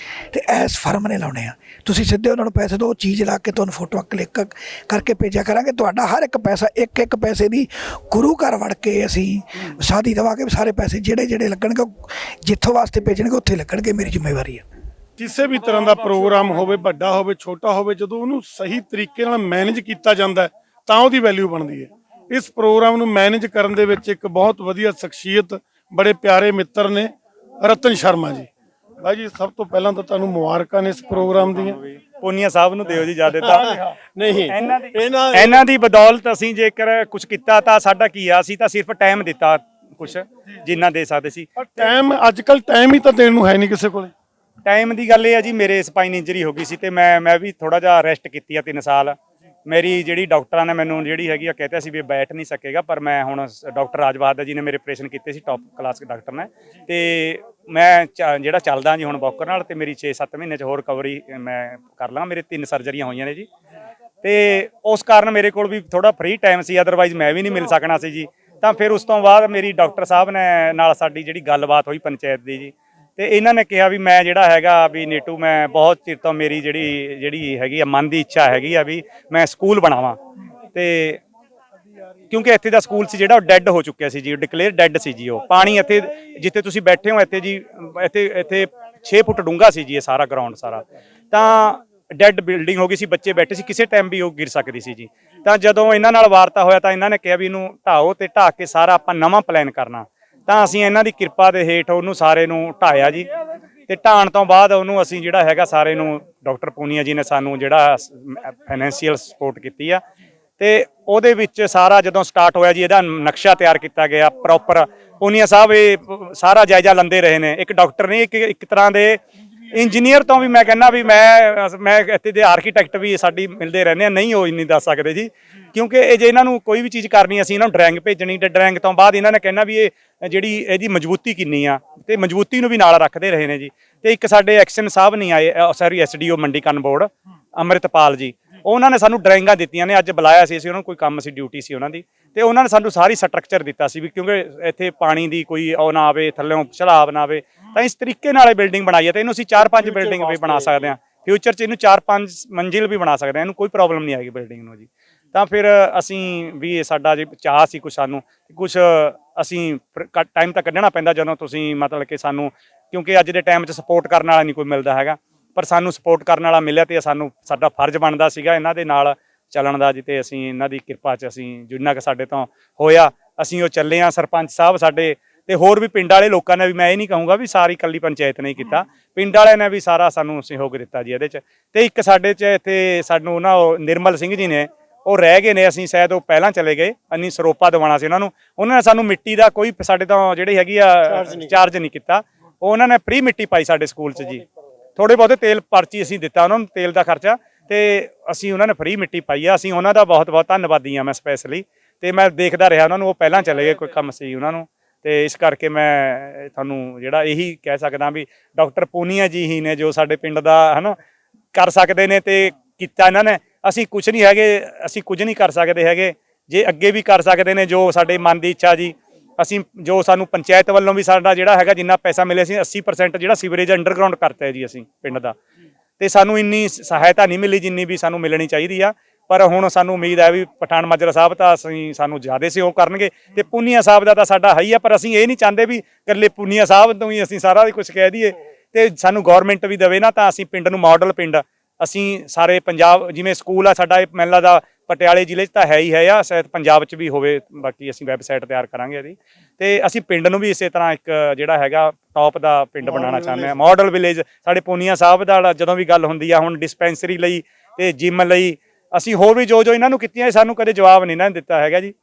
ਤੇ ਐਸ ਫਰਮ ਨੇ ਲਾਉਣੇ ਆ। ਤੁਸੀਂ ਸਿੱਧੇ ਉਹਨਾਂ ਨੂੰ ਪੈਸੇ ਦਿਓ, ਚੀਜ਼ ਲਾ ਕੇ ਤੁਹਾਨੂੰ ਫੋਟੋਆਂ ਕਲਿੱਕ ਕਰਕੇ ਭੇਜਿਆ ਕਰਾਂਗੇ। ਤੁਹਾਡਾ ਹਰ ਇੱਕ ਪੈਸਾ, ਇੱਕ ਪੈਸੇ ਦੀ ਗੁਰੂ ਘਰ ਵੜ ਕੇ ਅਸੀਂ ਸਾਦੀ ਦੇਵਾਂਗੇ। ਸਾਰੇ ਪੈਸੇ ਜਿਹੜੇ ਲੱਗਣਗੇ ਜਿੱਥੋਂ ਵਾਸਤੇ ਭੇਜਣਗੇ ਉੱਥੇ ਲੱਗਣਗੇ, ਮੇਰੀ ਜ਼ਿੰਮੇਵਾਰੀ ਆ। ਕਿਸੇ ਵੀ ਤਰ੍ਹਾਂ ਦਾ ਪ੍ਰੋਗਰਾਮ ਹੋਵੇ, ਵੱਡਾ ਹੋਵੇ ਛੋਟਾ ਹੋਵੇ, ਜਦੋਂ ਉਹਨੂੰ ਸਹੀ ਤਰੀਕੇ ਨਾਲ ਮੈਨੇਜ ਕੀਤਾ ਜਾਂਦਾ ਤਾਂ ਉਹਦੀ ਵੈਲਿਊ ਬਣਦੀ ਹੈ। ਇਸ ਪ੍ਰੋਗਰਾਮ ਨੂੰ ਮੈਨੇਜ ਕਰਨ ਦੇ ਵਿੱਚ ਇੱਕ ਬਹੁਤ ਵਧੀਆ ਸ਼ਖਸੀਅਤ, ਬੜੇ ਪਿਆਰੇ ਮਿੱਤਰ ਨੇ, ਰਤਨ ਸ਼ਰਮਾ ਜੀ। ਭਾਈ ਜੀ, ਸਭ ਤੋਂ ਪਹਿਲਾਂ ਤਾਂ ਤੁਹਾਨੂੰ ਮੁਬਾਰਕਾਂ ਨੇ ਇਸ ਪ੍ਰੋਗਰਾਮ ਦੀਆਂ। ਪੂਨੀਆ ਸਾਹਿਬ ਨੂੰ ਦਿਓ ਜੀ ਜਿਆਦਾ ਤਾਂ ਨਹੀਂ, ਇਹਨਾਂ ਦੀ ਬਦੌਲਤ ਅਸੀਂ ਜੇਕਰ ਕੁਝ ਕੀਤਾ ਤਾਂ ਸਾਡਾ ਕੀ ਆ, ਅਸੀਂ ਤਾਂ ਸਿਰਫ ਟਾਈਮ ਦਿੱਤਾ ਕੁਝ ਜਿੰਨਾ ਦੇ ਸਕਦੇ ਸੀ। ਟਾਈਮ ਅੱਜ ਕੱਲ ਟਾਈਮ ਹੀ ਤਾਂ ਦੇਣ ਨੂੰ ਹੈ ਨਹੀਂ ਕਿਸੇ ਕੋਲੇ। ਟਾਈਮ ਦੀ ਗੱਲ ਇਹ ਆ ਜੀ, ਮੇਰੇ ਸਪਾਈਨ ਇੰਜਰੀ ਹੋ ਗਈ ਸੀ ਤੇ ਮੈਂ ਵੀ ਥੋੜਾ ਜਿਹਾ ਰੈਸਟ ਕੀਤੀ ਆ 3 ਸਾਲ। ਮੇਰੀ ਜਿਹੜੀ ਡਾਕਟਰਾਂ ਨੇ ਮੈਨੂੰ ਜਿਹੜੀ ਹੈਗੀ ਆ ਕਹਿਤਾ ਸੀ ਵੀ ਬੈਠ ਨਹੀਂ ਸਕੇਗਾ, ਪਰ ਮੈਂ ਹੁਣ ਡਾਕਟਰ ਰਾਜ ਬਹਾਦਰ ਜੀ ਨੇ ਮੇਰੇ ਆਪਰੇਸ਼ਨ ਕੀਤੇ ਸੀ, ਟੌਪ ਕਲਾਸ ਡਾਕਟਰ ਨੇ, ਤੇ ਮੈਂ ਜਿਹੜਾ ਚੱਲਦਾ ਜੀ ਹੁਣ ਵੋਕਰ ਨਾਲ, ਤੇ ਮੇਰੀ 6-7 ਮਹੀਨੇ 'ਚ ਹੋਰ ਰਿਕਵਰੀ ਮੈਂ ਕਰ ਲਵਾਂ। ਮੇਰੇ 3 ਸਰਜਰੀਆਂ ਹੋਈਆਂ ਨੇ ਜੀ, ਤੇ ਉਸ ਕਾਰਨ ਮੇਰੇ ਕੋਲ ਵੀ ਥੋੜਾ ਫ੍ਰੀ ਟਾਈਮ ਸੀ, ਅਦਰਵਾਈਜ਼ ਮੈਂ ਵੀ ਨਹੀਂ ਮਿਲ ਸਕਣਾ ਸੀ ਜੀ। ਤਾਂ ਫਿਰ ਉਸ ਤੋਂ ਬਾਅਦ ਮੇਰੀ ਡਾਕਟਰ ਸਾਹਿਬ ਨੇ ਨਾਲ ਸਾਡੀ ਜਿਹੜੀ ਗੱਲਬਾਤ ਹੋਈ ਪੰਚਾਇਤ ਦੀ ਜੀ, ਤੇ ਇਹਨਾਂ ਨੇ ਕਿਹਾ ਵੀ ਮੈਂ ਜਿਹੜਾ ਹੈਗਾ ਵੀ ਨੀਟੂ, ਮੈਂ ਬਹੁਤ ਚਿਰ ਤੋਂ ਮੇਰੀ ਜਿਹੜੀ ਹੈਗੀ ਆ ਮਨ ਦੀ ਇੱਛਾ ਹੈਗੀ ਆ ਵੀ ਮੈਂ ਸਕੂਲ ਬਣਾਵਾਂ। ਤੇ ਕਿਉਂਕਿ ਇੱਥੇ ਦਾ ਸਕੂਲ ਸੀ ਜਿਹੜਾ ਉਹ ਡੈੱਡ ਹੋ ਚੁੱਕਿਆ ਸੀ ਜੀ, ਡਿਕਲੇਅਰ ਡੈੱਡ ਸੀ ਜੀ। ਉਹ ਪਾਣੀ ਇੱਥੇ ਜਿੱਥੇ ਤੁਸੀਂ ਬੈਠੇ ਹੋ ਇੱਥੇ ਜੀ, ਇੱਥੇ 6 ਫੁੱਟ ਡੂੰਘਾ ਸੀ ਜੀ ਇਹ ਸਾਰਾ ਗਰਾਊਂਡ ਸਾਰਾ, ਤਾਂ ਡੈੱਡ ਬਿਲਡਿੰਗ ਹੋ ਗਈ ਸੀ, ਬੱਚੇ ਬੈਠੇ ਸੀ, ਕਿਸੇ ਟਾਈਮ ਵੀ ਉਹ ਗਿਰ ਸਕਦੀ ਸੀ ਜੀ। ਤਾਂ ਜਦੋਂ ਇਹਨਾਂ ਨਾਲ ਵਾਰਤਾ ਹੋਇਆ ਤਾਂ ਇਹਨਾਂ ਨੇ ਕਿਹਾ ਵੀ ਇਹਨੂੰ ਢਾਓ ਤੇ ਢਾਹ ਕੇ ਸਾਰਾ ਆਪਾਂ ਨਵਾਂ ਪਲਾਨ ਕਰਨਾ। ਤਾਂ ਅਸੀਂ ਇਹਨਾਂ ਦੀ ਕਿਰਪਾ ਦੇ ਹੇਠ ਉਹਨੂੰ ਸਾਰੇ ਨੂੰ ਢਾਇਆ ਜੀ, ਤੇ ਢਾਣ ਤੋਂ ਬਾਅਦ ਉਹਨੂੰ ਅਸੀਂ ਜਿਹੜਾ ਹੈਗਾ ਸਾਰੇ ਨੂੰ ਡਾਕਟਰ ਪੂਨੀਆ ਜੀ ਨੇ ਸਾਨੂੰ ਜਿਹੜਾ ਫਾਈਨੈਂਸ਼ੀਅਲ ਸਪੋਰਟ ਕੀਤੀ ਆ, ਤੇ ਉਹਦੇ ਵਿੱਚ ਸਾਰਾ ਜਦੋਂ ਸਟਾਰਟ ਹੋਇਆ ਜੀ ਇਹਦਾ ਨਕਸ਼ਾ ਤਿਆਰ ਕੀਤਾ ਗਿਆ ਪ੍ਰੋਪਰ। ਪੂਨੀਆ ਸਾਹਿਬ ਇਹ ਸਾਰਾ ਜਾਇਜ਼ਾ ਲੈਂਦੇ ਰਹੇ ਨੇ, ਇੱਕ ਡਾਕਟਰ ਨੇ ਇੱਕ ਤਰ੍ਹਾਂ ਦੇ ਇੰਜੀਨੀਅਰ ਤੋਂ ਵੀ ਮੈਂ ਕਹਿੰਦਾ ਵੀ ਮੈਂ ਇੱਥੇ ਦੇ ਆਰਕੀਟੈਕਟ ਵੀ ਸਾਡੀ ਮਿਲਦੇ ਰਹਿੰਦੇ ਆ, ਨਹੀਂ ਉਹ ਨਹੀਂ ਦੱਸ ਸਕਦੇ ਜੀ, ਕਿਉਂਕਿ ਇਹ ਜੇ ਇਹਨਾਂ ਨੂੰ ਕੋਈ ਵੀ ਚੀਜ਼ ਕਰਨੀ ਅਸੀਂ ਇਹਨਾਂ ਨੂੰ ਡਰਾਇੰਗ ਭੇਜਣੀ, ਤੇ ਡਰਾਇੰਗ ਤੋਂ ਬਾਅਦ ਇਹਨਾਂ ਨੇ ਕਹਿਣਾ ਵੀ ਇਹ ਜਿਹੜੀ ਇਹਦੀ ਮਜ਼ਬੂਤੀ ਕਿੰਨੀ ਆ, ਤੇ ਮਜ਼ਬੂਤੀ ਨੂੰ ਵੀ ਨਾਲ ਰੱਖਦੇ ਰਹੇ ਨੇ ਜੀ। ਤੇ ਇੱਕ ਸਾਡੇ ਐਕਸ਼ਨ ਸਾਹਿਬ ਨਹੀਂ ਆਏ, ਸੌਰੀ SDO ਮੰਡੀ ਕੰਨ ਬੋਰਡ ਅੰਮ੍ਰਿਤਪਾਲ ਜੀ, ਉਹਨਾਂ ਨੇ ਸਾਨੂੰ ਡਰਾਇੰਗਾਂ ਦਿੱਤੀਆਂ ਨੇ। ਅੱਜ ਬੁਲਾਇਆ ਸੀ ਅਸੀਂ ਉਹਨਾਂ ਨੂੰ, ਕੋਈ ਕੰਮ ਸੀ, ਡਿਊਟੀ ਸੀ ਉਹਨਾਂ ਦੀ, ਤੇ ਉਹਨਾਂ ਨੇ ਸਾਨੂੰ ਸਾਰੀ ਸਟਰਕਚਰ ਦਿੱਤਾ ਸੀ ਵੀ ਕਿਉਂਕਿ ਇੱਥੇ ਪਾਣੀ ਦੀ ਕੋਈ ਉਹ ਨਾ ਆਵੇ, ਥੱਲਿਓਂ ਸਲਾਬ ਨਾ ਆਵੇ, ਤਾਂ ਇਸ ਤਰੀਕੇ ਨਾਲ ਇਹ ਬਿਲਡਿੰਗ ਬਣਾਈ ਹੈ। ਤੇ ਇਹਨੂੰ ਅਸੀਂ 4-5 ਬਿਲਡਿੰਗ ਵੀ ਬਣਾ ਸਕਦੇ ਹਾਂ, ਫਿਊਚਰ 'ਚ ਇਹਨੂੰ 4-5 ਮੰਜ਼ਿਲ ਵੀ ਬਣਾ ਸਕਦੇ ਹਾਂ, ਇਹਨੂੰ ਕੋਈ ਪ੍ਰੋਬਲਮ ਨਹੀਂ ਆਏਗੀ ਬਿਲਡਿੰਗ ਨੂੰ ਜੀ। ਤਾਂ ਫਿਰ ਅਸੀਂ ਵੀ ਸਾਡਾ ਜੇ ਚਾਹ ਸੀ ਕੁਛ, ਸਾਨੂੰ ਕੁਛ ਅਸੀਂ ਟਾਈਮ ਤਾਂ ਕੱਢਣਾ ਪੈਂਦਾ ਜਦੋਂ ਤੁਸੀਂ ਮਤਲਬ ਕਿ ਸਾਨੂੰ, ਕਿਉਂਕਿ ਅੱਜ ਦੇ ਟਾਈਮ 'ਚ ਸਪੋਰਟ ਕਰਨ ਵਾਲਾ ਨਹੀਂ ਕੋਈ ਮਿਲਦਾ ਹੈਗਾ, ਪਰ ਸਾਨੂੰ ਸਪੋਰਟ ਕਰਨ ਵਾਲਾ ਮਿਲਿਆ ਤੇ ਸਾਨੂੰ ਸਾਡਾ ਫਰਜ਼ ਬਣਦਾ ਸੀਗਾ ਇਹਨਾਂ ਦੇ ਨਾਲ ਚੱਲਣ ਦਾ ਜੀ। ਤੇ ਅਸੀਂ ਇਹਨਾਂ ਦੀ ਕਿਰਪਾ 'ਚ ਅਸੀਂ ਜਿੰਨਾ ਕਿ ਸਾਡੇ ਤੋਂ ਹੋਇਆ ਅਸੀਂ ਉਹ ਚੱਲੇ ਹਾਂ। ਸਰਪੰਚ ਸਾਹਿਬ ਸਾਡੇ ਤੇ ਹੋਰ ਵੀ ਪਿੰਡ ਵਾਲੇ ਲੋਕਾਂ ਨੇ ਵੀ, ਮੈਂ ਇਹ ਨਹੀਂ ਕਹੂੰਗਾ ਵੀ ਸਾਰੀ ਇਕੱਲੀ ਪੰਚਾਇਤ ਨੇ ਕੀਤਾ, ਪਿੰਡ ਵਾਲਿਆਂ ਨੇ ਵੀ ਸਾਰਾ ਸਾਨੂੰ ਸਹਿਯੋਗ ਦਿੱਤਾ ਜੀ ਇਹਦੇ 'ਚ। ਤੇ ਇੱਕ ਸਾਡੇ 'ਚ ਇੱਥੇ ਸਾਨੂੰ ਨਾ ਉਹ ਨਿਰਮਲ ਸਿੰਘ ਜੀ ਨੇ, ਉਹ ਰਹਿ ਗਏ ਨੇ, ਅਸੀਂ ਸ਼ਾਇਦ ਉਹ ਪਹਿਲਾਂ ਚਲੇ ਗਏ, ਅਸੀਂ ਸਰੋਪਾ ਦਿਵਾਉਣਾ ਸੀ ਉਹਨਾਂ ਨੂੰ। ਉਹਨਾਂ ਨੇ ਸਾਨੂੰ ਮਿੱਟੀ ਦਾ ਕੋਈ ਸਾਡੇ ਤੋਂ ਜਿਹੜੀ ਹੈਗੀ ਆ ਚਾਰਜ ਨਹੀਂ ਕੀਤਾ, ਉਹਨਾਂ ਨੇ ਫ੍ਰੀ ਮਿੱਟੀ ਪਾਈ ਸਾਡੇ ਸਕੂਲ 'ਚ ਜੀ। ਥੋੜੇ ਬਹੁਤੇ ਤੇਲ ਪਰਚੀ ਅਸੀਂ ਦਿੱਤਾ ਉਹਨਾਂ ਨੂੰ, ਤੇਲ ਦਾ ਖਰਚਾ, ਤੇ ਅਸੀਂ ਉਹਨਾਂ ਨੇ ਫ੍ਰੀ ਮਿੱਟੀ ਪਾਈ ਆ। ਅਸੀਂ ਉਹਨਾਂ ਦਾ ਬਹੁਤ ਬਹੁਤ ਧੰਨਵਾਦੀ ਆ ਮੈਂ ਸਪੈਸ਼ਲੀ, ਤੇ ਮੈਂ ਦੇਖਦਾ ਰਿਹਾ ਉਹਨਾਂ ਨੂੰ, ਉਹ ਪਹਿਲਾਂ ਚਲੇ ਗਏ, ਕੋਈ ਕੰਮ ਸੀ ਉਹਨਾਂ ਨੂੰ। ਤੇ ਇਸ ਕਰਕੇ ਮੈਂ ਤੁਹਾਨੂੰ ਜਿਹੜਾ ਇਹੀ ਕਹਿ ਸਕਦਾ ਵੀ ਡਾਕਟਰ ਪੂਨੀਆ ਜੀ ਹੀ ਨੇ ਜੋ ਸਾਡੇ ਪਿੰਡ ਦਾ ਹਨਾ ਕਰ ਸਕਦੇ ਨੇ ਤੇ ਕੀਤਾ ਇਹਨਾਂ ਨੇ। ਅਸੀਂ ਕੁਝ ਨਹੀਂ ਹੈਗੇ, ਅਸੀਂ ਕੁਝ ਨਹੀਂ ਕਰ ਸਕਦੇ ਹੈਗੇ, ਜੇ ਅੱਗੇ ਵੀ ਕਰ ਸਕਦੇ ਨੇ ਜੋ ਸਾਡੇ ਮਨ ਦੀ ਇੱਛਾ ਜੀ। ਅਸੀਂ ਜੋ ਸਾਨੂੰ ਪੰਚਾਇਤ ਵੱਲੋਂ ਵੀ ਸਾਡਾ ਜਿਹੜਾ ਹੈਗਾ ਜਿੰਨਾ ਪੈਸਾ ਮਿਲੇ ਸੀ 80% ਜਿਹੜਾ ਸੀਵਰੇਜ ਅੰਡਰਗਰਾਉਂਡ ਕਰਤਾ ਹੈ ਜੀ ਅਸੀਂ ਪਿੰਡ ਦਾ, ਤੇ ਸਾਨੂੰ ਇੰਨੀ ਸਹਾਇਤਾ ਨਹੀਂ ਮਿਲੀ ਜਿੰਨੀ ਵੀ ਸਾਨੂੰ ਮਿਲਣੀ ਚਾਹੀਦੀ ਆ। ਪਰ ਹੁਣ ਸਾਨੂੰ ਉਮੀਦ ਹੈ ਵੀ ਪਠਾਨ ਮਾਜਰਾ ਸਾਹਿਬ ਤਾਂ ਸਾਨੂੰ ਜ਼ਿਆਦਾ ਸਹਿਯੋਗ ਕਰਨਗੇ ਤੇ ਪੂਨੀਆ ਸਾਹਿਬ ਦਾ ਤਾਂ ਸਾਡਾ ਹੈ ਹੀ ਆ, ਪਰ ਅਸੀਂ ਇਹ ਨਹੀਂ ਚਾਹੁੰਦੇ ਵੀ ਇਕੱਲੇ ਪੂਨੀਆ ਸਾਹਿਬ ਤੋਂ ਹੀ ਅਸੀਂ ਸਾਰਾ ਕੁਝ ਕਹਿ ਦਈਏ ਤੇ ਸਾਨੂੰ ਗਵਰਨਮੈਂਟ ਵੀ ਦੇਵੇ ਨਾ, ਤਾਂ ਅਸੀਂ ਪਿੰਡ ਨੂੰ ਮਾਡਲ ਪਿੰਡ ਅਸੀਂ ਸਾਰੇ ਪੰਜਾਬ ਜਿਵੇਂ ਸਕੂਲ ਆ ਸਾਡਾ ਮੈਨੂੰ ਲੱਗਦਾ ਪਟਿਆਲੇ ਜ਼ਿਲ੍ਹੇ 'ਚ ਤਾਂ ਹੈ ਹੀ ਹੈ ਆ, ਸ਼ਾਇਦ ਪੰਜਾਬ 'ਚ ਵੀ ਹੋਵੇ, ਬਾਕੀ ਅਸੀਂ ਵੈਬਸਾਈਟ ਤਿਆਰ ਕਰਾਂਗੇ ਇਹਦੀ। ਤੇ ਅਸੀਂ ਪਿੰਡ ਨੂੰ ਵੀ ਇਸੇ ਤਰ੍ਹਾਂ ਇੱਕ ਜਿਹੜਾ ਹੈਗਾ ਟੌਪ ਦਾ ਪਿੰਡ ਬਣਾਉਣਾ ਚਾਹੁੰਦੇ ਹਾਂ, ਮਾਡਲ ਵਿਲੇਜ। ਸਾਡੇ ਪੂਨੀਆ ਸਾਹਿਬ ਦਾ ਜਦੋਂ ਵੀ ਗੱਲ ਹੁੰਦੀ ਆ ਹੁਣ ਡਿਸਪੈਂਸਰੀ ਲਈ ਤੇ ਜਿਮ ਲਈ ਅਸੀਂ ਹੋਰ ਵੀ ਜੋ ਇਹਨਾਂ ਨੂੰ ਕੀਤੀਆਂ ਸਾਨੂੰ ਕਦੇ ਜਵਾਬ ਨਹੀਂ ਨਾ ਦਿੱਤਾ ਹੈਗਾ ਜੀ।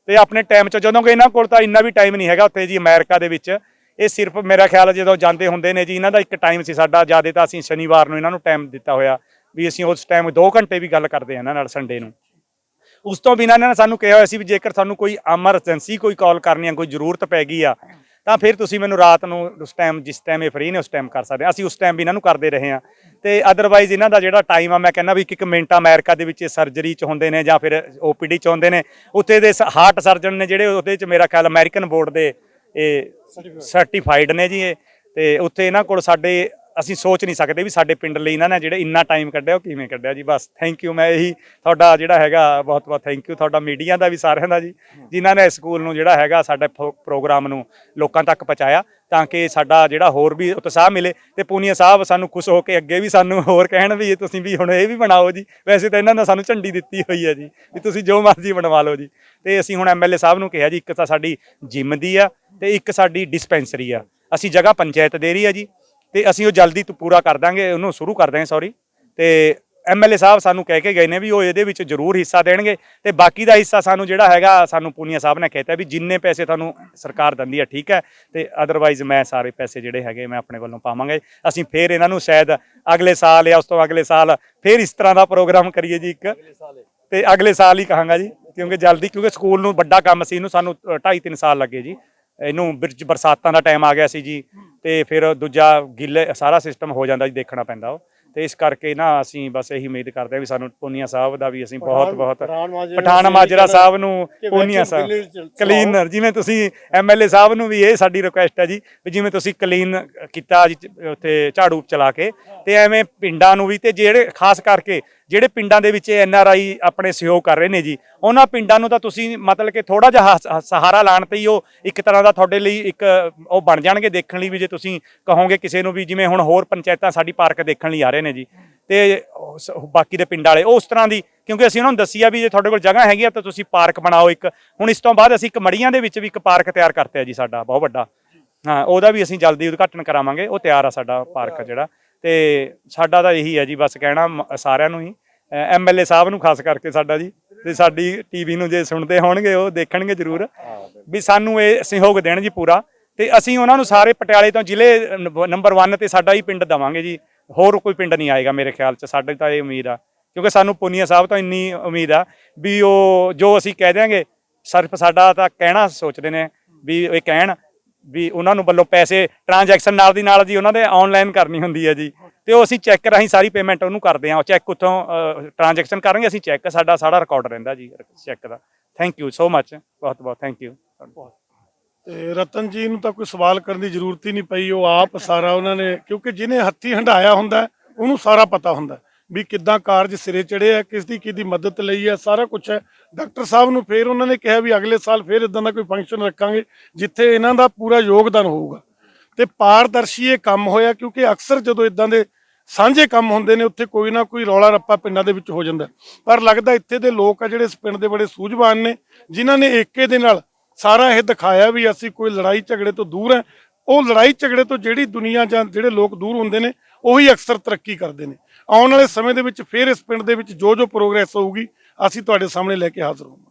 ਤੇ ਆਪਣੇ ਟਾਈਮ 'ਚ ਜਦੋਂ ਕਿ ਇਹਨਾਂ ਕੋਲ ਤਾਂ ਇੰਨਾ ਵੀ ਟਾਈਮ ਨਹੀਂ ਹੈਗਾ ਉੱਥੇ ਜੀ ਅਮਰੀਕਾ ਦੇ ਵਿੱਚ, ਇਹ ਸਿਰਫ ਮੇਰਾ ਖਿਆਲ ਜਦੋਂ ਜਾਂਦੇ ਹੁੰਦੇ ਨੇ ਜੀ ਇਹਨਾਂ ਦਾ ਇੱਕ ਟਾਈਮ ਸੀ, ਸਾਡਾ ਜ਼ਿਆਦਾ ਤਾਂ ਅਸੀਂ ਸ਼ਨੀਵਾਰ ਨੂੰ ਇਹਨਾਂ ਨੂੰ ਟਾਈਮ ਦਿੱਤਾ ਹੋਇਆ ਵੀ ਅਸੀਂ ਉਸ ਟਾਈਮ 2 ਘੰਟੇ ਵੀ ਗੱਲ ਕਰਦੇ ਹਾਂ ਇਹਨਾਂ ਨਾਲ ਸੰਡੇ ਨੂੰ। ਉਸ ਤੋਂ ਬਿਨਾਂ ਇਹਨਾਂ ਨੇ ਸਾਨੂੰ ਕਿਹਾ ਹੋਇਆ ਸੀ ਵੀ ਜੇਕਰ ਸਾਨੂੰ ਕੋਈ ਐਮਰਜੈਂਸੀ ਕੋਈ ਕਾਲ ਕਰਨੀ ਆ, ਕੋਈ ਜ਼ਰੂਰਤ ਪੈ ਗਈ ਆ ਤਾਂ ਫਿਰ ਤੁਸੀਂ ਮੈਨੂੰ ਰਾਤ ਨੂੰ ਉਸ ਟਾਈਮ ਜਿਸ ਟਾਈਮ ਇਹ ਫ੍ਰੀ ਨੇ ਉਸ ਟਾਈਮ ਕਰ ਸਕਦੇ। ਅਸੀਂ ਉਸ ਟਾਈਮ ਵੀ ਇਹਨਾਂ ਨੂੰ ਕਰਦੇ ਰਹੇ ਹਾਂ ਤੇ ਅਦਰਵਾਈਜ਼ ਇਹਨਾਂ ਦਾ ਜਿਹੜਾ ਟਾਈਮ ਆ ਮੈਂ ਕਹਿੰਦਾ ਵੀ ਇੱਕ ਮਿੰਟ ਅਮਰੀਕਾ ਦੇ ਵਿੱਚ ਸਰਜਰੀ 'ਚ ਹੁੰਦੇ ਨੇ ਜਾਂ ਫਿਰ OPD 'ਚ ਹੁੰਦੇ ਨੇ, ਉੱਥੇ ਦੇ ਹਾਰਟ ਸਰਜਨ ਨੇ ਜਿਹੜੇ ਉਹਦੇ 'ਚ ਮੇਰਾ ਖਿਆਲ ਅਮਰੀਕਨ ਬੋਰਡ ਦੇ ਇਹ ਸਰਟੀਫਾਈਡ ਨੇ ਜੀ ਇਹ, ਤੇ ਉੱਥੇ ਇਹਨਾਂ ਕੋਲ ਸਾਡੇ ਅਸੀਂ ਸੋਚ ਨਹੀਂ ਸਕਦੇ ਵੀ ਸਾਡੇ ਪਿੰਡ ਲਈ ਇਹਨਾਂ ਨੇ ਜਿਹੜੇ ਇੰਨਾ ਟਾਈਮ ਕੱਢਿਆ ਉਹ ਕਿਵੇਂ ਕੱਢਿਆ ਜੀ। ਬਸ ਥੈਂਕ ਯੂ, ਮੈਂ ਇਹੀ ਤੁਹਾਡਾ ਜਿਹੜਾ ਹੈਗਾ ਬਹੁਤ ਬਹੁਤ ਥੈਂਕ ਯੂ ਤੁਹਾਡਾ ਮੀਡੀਆ ਦਾ ਵੀ ਸਾਰਿਆਂ ਦਾ ਜੀ, ਜਿਨ੍ਹਾਂ ਨੇ ਸਕੂਲ ਨੂੰ ਜਿਹੜਾ ਹੈਗਾ ਸਾਡੇ ਪ੍ਰੋਗਰਾਮ ਨੂੰ ਲੋਕਾਂ ਤੱਕ ਪਹੁੰਚਾਇਆ ਤਾਂ ਕਿ ਸਾਡਾ ਜਿਹੜਾ ਹੋਰ ਵੀ ਉਤਸ਼ਾਹ ਮਿਲੇ ਤੇ ਪੂਨੀਆ ਸਾਹਿਬ ਸਾਨੂੰ ਖੁਸ਼ ਹੋ ਕੇ ਅੱਗੇ ਵੀ ਸਾਨੂੰ ਹੋਰ ਕਹਿਣ ਵੀ ਤੁਸੀਂ ਵੀ ਹੁਣ ਇਹ ਵੀ ਬਣਾਓ ਜੀ। ਵੈਸੇ ਤਾਂ ਇਹਨਾਂ ਨੇ ਸਾਨੂੰ ਝੰਡੀ ਦਿੱਤੀ ਹੋਈ ਹੈ ਜੀ ਵੀ ਤੁਸੀਂ ਜੋ ਮਰਜ਼ੀ ਬਣਵਾ ਲਓ ਜੀ, ਤੇ ਅਸੀਂ ਹੁਣ MLA ਸਾਹਿਬ ਨੂੰ ਕਿਹਾ ਜੀ ਇੱਕ ਤਾਂ ਸਾਡੀ ਜਿਮ ਦੀ ਆ ਤੇ ਇੱਕ ਸਾਡੀ ਡਿਸਪੈਂਸਰੀ ਆ, ਅਸੀਂ ਜਗ੍ਹਾ ਪੰਚਾਇਤ ਦੇ ਰਹੀ ਆ ਜੀ ਤੇ ਅਸੀਂ ਉਹ ਜਲਦੀ ਤੋਂ ਪੂਰਾ ਕਰ ਦਾਂਗੇ, ਉਹਨੂੰ ਸ਼ੁਰੂ ਕਰ ਦਾਂਗੇ ਸੌਰੀ। ਤੇ MLA ਸਾਹਿਬ ਸਾਨੂੰ ਕਹਿ ਕੇ ਗਏ ਨੇ ਵੀ ਉਹ ਇਹਦੇ ਵਿੱਚ ਜ਼ਰੂਰ ਹਿੱਸਾ ਦੇਣਗੇ ਤੇ ਬਾਕੀ ਦਾ ਹਿੱਸਾ ਸਾਨੂੰ ਜਿਹੜਾ ਹੈਗਾ ਸਾਨੂੰ ਪੂਨੀਆ ਸਾਹਿਬ ਨੇ ਕਹਿਤਾ ਵੀ ਜਿੰਨੇ ਪੈਸੇ ਤੁਹਾਨੂੰ ਸਰਕਾਰ ਦਿੰਦੀ ਹੈ ਠੀਕ ਹੈ, ਤੇ ਅਦਰਵਾਈਜ਼ ਮੈਂ ਸਾਰੇ ਪੈਸੇ ਜਿਹੜੇ ਹੈਗੇ ਮੈਂ ਆਪਣੇ ਵੱਲੋਂ ਪਾਵਾਂਗੇ। ਅਸੀਂ ਫੇਰ ਇਹਨਾਂ ਨੂੰ ਸ਼ਾਇਦ ਅਗਲੇ ਸਾਲ ਜਾਂ ਉਸ ਤੋਂ ਅਗਲੇ ਸਾਲ ਫੇਰ ਇਸ ਤਰ੍ਹਾਂ ਦਾ ਪ੍ਰੋਗਰਾਮ ਕਰੀਏ ਜੀ ਇੱਕ, ਤੇ ਅਗਲੇ ਸਾਲ ਹੀ ਕਹਾਂਗਾ ਜੀ ਕਿਉਂਕਿ ਜਲਦੀ, ਕਿਉਂਕਿ ਸਕੂਲ ਨੂੰ ਵੱਡਾ ਕੰਮ ਸੀ, ਇਹਨੂੰ ਸਾਨੂੰ 2.5-3 ਸਾਲ ਲੱਗੇ ਜੀ, ਇਹਨੂੰ ਬਰਸਾਤਾਂ ਦਾ ਟਾਈਮ ਆ ਗਿਆ ਸੀ ਜੀ ਤੇ ਫਿਰ ਦੂਜਾ ਗਿੱਲੇ ਸਾਰਾ ਸਿਸਟਮ ਹੋ ਜਾਂਦਾ ਜੀ, ਦੇਖਣਾ ਪੈਂਦਾ ਉਹ, ਤੇ ਇਸ ਕਰਕੇ ਨਾ ਅਸੀਂ ਬਸ ਇਹੀ ਉਮੀਦ ਕਰਦੇ ਹਾਂ ਵੀ ਸਾਨੂੰ ਪੂਨੀਆ ਸਾਹਿਬ ਦਾ ਵੀ ਅਸੀਂ ਬਹੁਤ ਬਹੁਤ ਪਠਾਨ ਮਾਜਰਾ ਸਾਹਿਬ ਨੂੰ ਪੂਨੀਆ ਸਾਹਿਬ ਕਲੀਨਰ, ਜਿਵੇਂ ਤੁਸੀਂ MLA ਸਾਹਿਬ ਨੂੰ ਵੀ ਇਹ ਸਾਡੀ ਰਿਕੁਐਸਟ ਹੈ ਜੀ ਵੀ ਜਿਵੇਂ ਤੁਸੀਂ ਕਲੀਨ ਕੀਤਾ ਜੀ ਉੱਥੇ ਝਾੜੂ ਚਲਾ ਕੇ, ਤੇ ਐਵੇਂ ਪਿੰਡਾਂ ਨੂੰ ਵੀ, ਤੇ ਜਿਹੜੇ ਖਾਸ ਕਰਕੇ ਜਿਹੜੇ ਪਿੰਡਾਂ ਦੇ ਵਿੱਚ NRI ਆਪਣੇ ਸਹਿਯੋਗ ਕਰ ਰਹੇ ਨੇ ਜੀ ਉਹਨਾਂ ਪਿੰਡਾਂ ਨੂੰ ਤਾਂ ਤੁਸੀਂ ਮਤਲਬ ਕਿ ਥੋੜਾ ਜਿਹਾ ਸਹਾਰਾ ਲਾਣ ਤੇ ਹੀ ਉਹ ਇੱਕ ਤਰ੍ਹਾਂ ਦਾ ਤੁਹਾਡੇ ਲਈ ਇੱਕ ਉਹ ਬਣ ਜਾਣਗੇ ਦੇਖਣ ਲਈ ਵੀ, ਜੇ ਤੁਸੀਂ ਕਹੋਗੇ ਕਿਸੇ ਨੂੰ ਵੀ ਜਿਵੇਂ ਹੁਣ ਹੋਰ ਪੰਚਾਇਤਾਂ ਸਾਡੀ ਪਾਰਕ ਦੇਖਣ ਲਈ ਆ ਰਹੇ ਨੇ ਜੀ ਤੇ ਬਾਕੀ ਦੇ ਪਿੰਡ ਵਾਲੇ ਉਸ ਤਰ੍ਹਾਂ ਦੀ, ਕਿਉਂਕਿ ਅਸੀਂ ਉਹਨਾਂ ਨੂੰ ਦੱਸਿਆ ਵੀ ਜੇ ਤੁਹਾਡੇ ਕੋਲ ਜਗ੍ਹਾ ਹੈਗੀ ਆ ਤਾਂ ਤੁਸੀਂ ਪਾਰਕ ਬਣਾਓ ਇੱਕ। ਹੁਣ ਇਸ ਤੋਂ ਬਾਅਦ ਅਸੀਂ ਇੱਕ ਮੜੀਆਂ ਦੇ ਵਿੱਚ ਵੀ ਇੱਕ ਪਾਰਕ ਤਿਆਰ ਕਰਤਾ ਜੀ ਸਾਡਾ ਬਹੁਤ ਵੱਡਾ, ਹਾਂ ਉਹਦਾ ਵੀ ਅਸੀਂ ਜਲਦੀ ਉਦਘਾਟਨ ਕਰਾਵਾਂਗੇ, ਉਹ ਤਿਆਰ ਆ ਸਾਡਾ ਪਾਰਕ ਜਿਹੜਾ। ਤੇ ਸਾਡਾ ਤਾਂ ਇਹੀ ਹੈ ਜੀ ਬਸ ਕਹਿਣਾ ਸਾਰਿਆਂ ਨੂੰ ਹੀ, MLA ਸਾਹਿਬ ਨੂੰ ਖਾਸ ਕਰਕੇ ਸਾਡਾ ਜੀ, ਤੇ ਸਾਡੀ TV ਨੂੰ ਜੇ ਸੁਣਦੇ ਹੋਣਗੇ ਉਹ ਦੇਖਣਗੇ ਜ਼ਰੂਰ ਵੀ ਸਾਨੂੰ ਇਹ ਸਹਿਯੋਗ ਦੇਣ ਜੀ ਪੂਰਾ, ਤੇ ਅਸੀਂ ਉਹਨਾਂ ਨੂੰ ਸਾਰੇ ਪਟਿਆਲੇ ਤੋਂ ਜ਼ਿਲ੍ਹੇ ਨੰਬਰ 1 ਤੇ ਸਾਡਾ ਹੀ ਪਿੰਡ ਦੇਵਾਂਗੇ ਜੀ, ਹੋਰ ਕੋਈ ਪਿੰਡ ਨਹੀਂ ਆਏਗਾ ਮੇਰੇ ਖਿਆਲ 'ਚ, ਸਾਡੇ ਤਾਂ ਇਹ ਉਮੀਦ ਆ ਕਿਉਂਕਿ ਸਾਨੂੰ ਪੂਨੀਆ ਸਾਹਿਬ ਤੋਂ ਇੰਨੀ ਉਮੀਦ ਆ ਵੀ ਉਹ ਜੋ ਅਸੀਂ ਕਹਿ ਦਿਆਂਗੇ ਸਿਰਫ ਸਾਡਾ ਤਾਂ ਕਹਿਣਾ ਸੋਚਦੇ ਨੇ ਵੀ ਇਹ ਕਹਿਣ ਵੀ ਉਹਨਾਂ ਨੂੰ ਵੱਲੋਂ ਪੈਸੇ ਟ੍ਰਾਂਜੈਕਸ਼ਨ ਨਾਲ ਦੀ ਨਾਲ ਜੀ ਉਹਨਾਂ ਦੇ ਆਨਲਾਈਨ ਕਰਨੀ ਹੁੰਦੀ ਹੈ ਜੀ, ਤੇ ਉਹ ਅਸੀਂ ਚੈੱਕ ਰਾਹੀਂ ਸਾਰੀ ਪੇਮੈਂਟ ਉਹਨੂੰ ਕਰਦੇ ਹਾਂ, ਚੈੱਕ ਉੱਥੋਂ ਟ੍ਰਾਂਜੈਕਸ਼ਨ ਕਰਾਂਗੇ ਅਸੀਂ, ਚੈੱਕ ਸਾਡਾ ਸਾਰਾ ਰਿਕਾਰਡ ਰਹਿੰਦਾ ਜੀ check the. Thank you so much, ਬਹੁਤ ਬਹੁਤ ਥੈਂਕ ਯੂ। ਤੇ ਰਤਨ ਜੀ ਨੂੰ ਤਾਂ ਕੋਈ ਸਵਾਲ ਕਰਨ ਦੀ ਜ਼ਰੂਰਤ ਹੀ ਨਹੀਂ ਪਈ, ਉਹ ਆਪ ਸਾਰਾ ਉਹਨਾਂ ਨੇ, ਕਿਉਂਕਿ ਜਿਹਨੇ ਹੱਥੀਂ ਹੰਡਾਇਆ ਹੁੰਦਾ ਉਹਨੂੰ ਸਾਰਾ ਪਤਾ ਹੁੰਦਾ ਵੀ ਕਿੱਦਾਂ ਕਾਰਜ ਸਿਰੇ ਚੜੇ ਆ, ਕਿਸ ਦੀ ਕਿਹਦੀ ਮਦਦ ਲਈ ਹੈ, ਸਾਰਾ ਕੁਝ ਹੈ। ਡਾਕਟਰ ਸਾਹਿਬ ਨੂੰ ਫਿਰ ਉਹਨਾਂ ਨੇ ਕਿਹਾ ਵੀ ਅਗਲੇ ਸਾਲ ਫਿਰ ਇਦਾਂ ਦਾ ਕੋਈ ਫੰਕਸ਼ਨ ਰੱਖਾਂਗੇ ਜਿੱਥੇ ਇਹਨਾਂ ਦਾ ਪੂਰਾ ਯੋਗਦਾਨ ਹੋਊਗਾ ਤੇ ਪਾਰਦਰਸ਼ੀ ਇਹ ਕੰਮ ਹੋਇਆ, ਕਿਉਂਕਿ ਅਕਸਰ ਜਦੋਂ ਇਦਾਂ ਦੇ ਸਾਂਝੇ ਕੰਮ ਹੁੰਦੇ ਨੇ ਉੱਥੇ ਕੋਈ ਨਾ ਕੋਈ ਰੌਲਾ ਰੱਪਾ ਪਿੰਡਾਂ ਦੇ ਵਿੱਚ ਹੋ ਜਾਂਦਾ, ਪਰ ਲੱਗਦਾ ਇੱਥੇ ਦੇ ਲੋਕ ਆ ਜਿਹੜੇ ਇਸ ਪਿੰਡ ਦੇ ਬੜੇ ਸੂਝਵਾਨ ਨੇ, ਜਿਨ੍ਹਾਂ ਨੇ ਏਕੇ ਦੇ ਨਾਲ ਸਾਰਾ ਇਹ ਦਿਖਾਇਆ ਵੀ ਅਸੀਂ ਕੋਈ ਲੜਾਈ ਝਗੜੇ ਤੋਂ ਦੂਰ ਹੈ। ਉਹ ਲੜਾਈ ਝਗੜੇ ਤੋਂ ਜਿਹੜੀ ਦੁਨੀਆ ਜਾਂ ਜਿਹੜੇ ਲੋਕ ਦੂਰ ਹੁੰਦੇ ਨੇ ਉਹੀ ਅਕਸਰ ਤਰੱਕੀ ਕਰਦੇ ਨੇ। ਆਉਣ ਵਾਲੇ ਸਮੇਂ ਦੇ ਵਿੱਚ ਫਿਰ ਇਸ ਪਿੰਡ ਦੇ ਵਿੱਚ ਜੋ ਪ੍ਰੋਗਰੈਸ ਹੋਊਗੀ ਅਸੀਂ ਤੁਹਾਡੇ ਸਾਹਮਣੇ ਲੈ ਕੇ ਹਾਜ਼ਰ ਹੋਵਾਂਗੇ।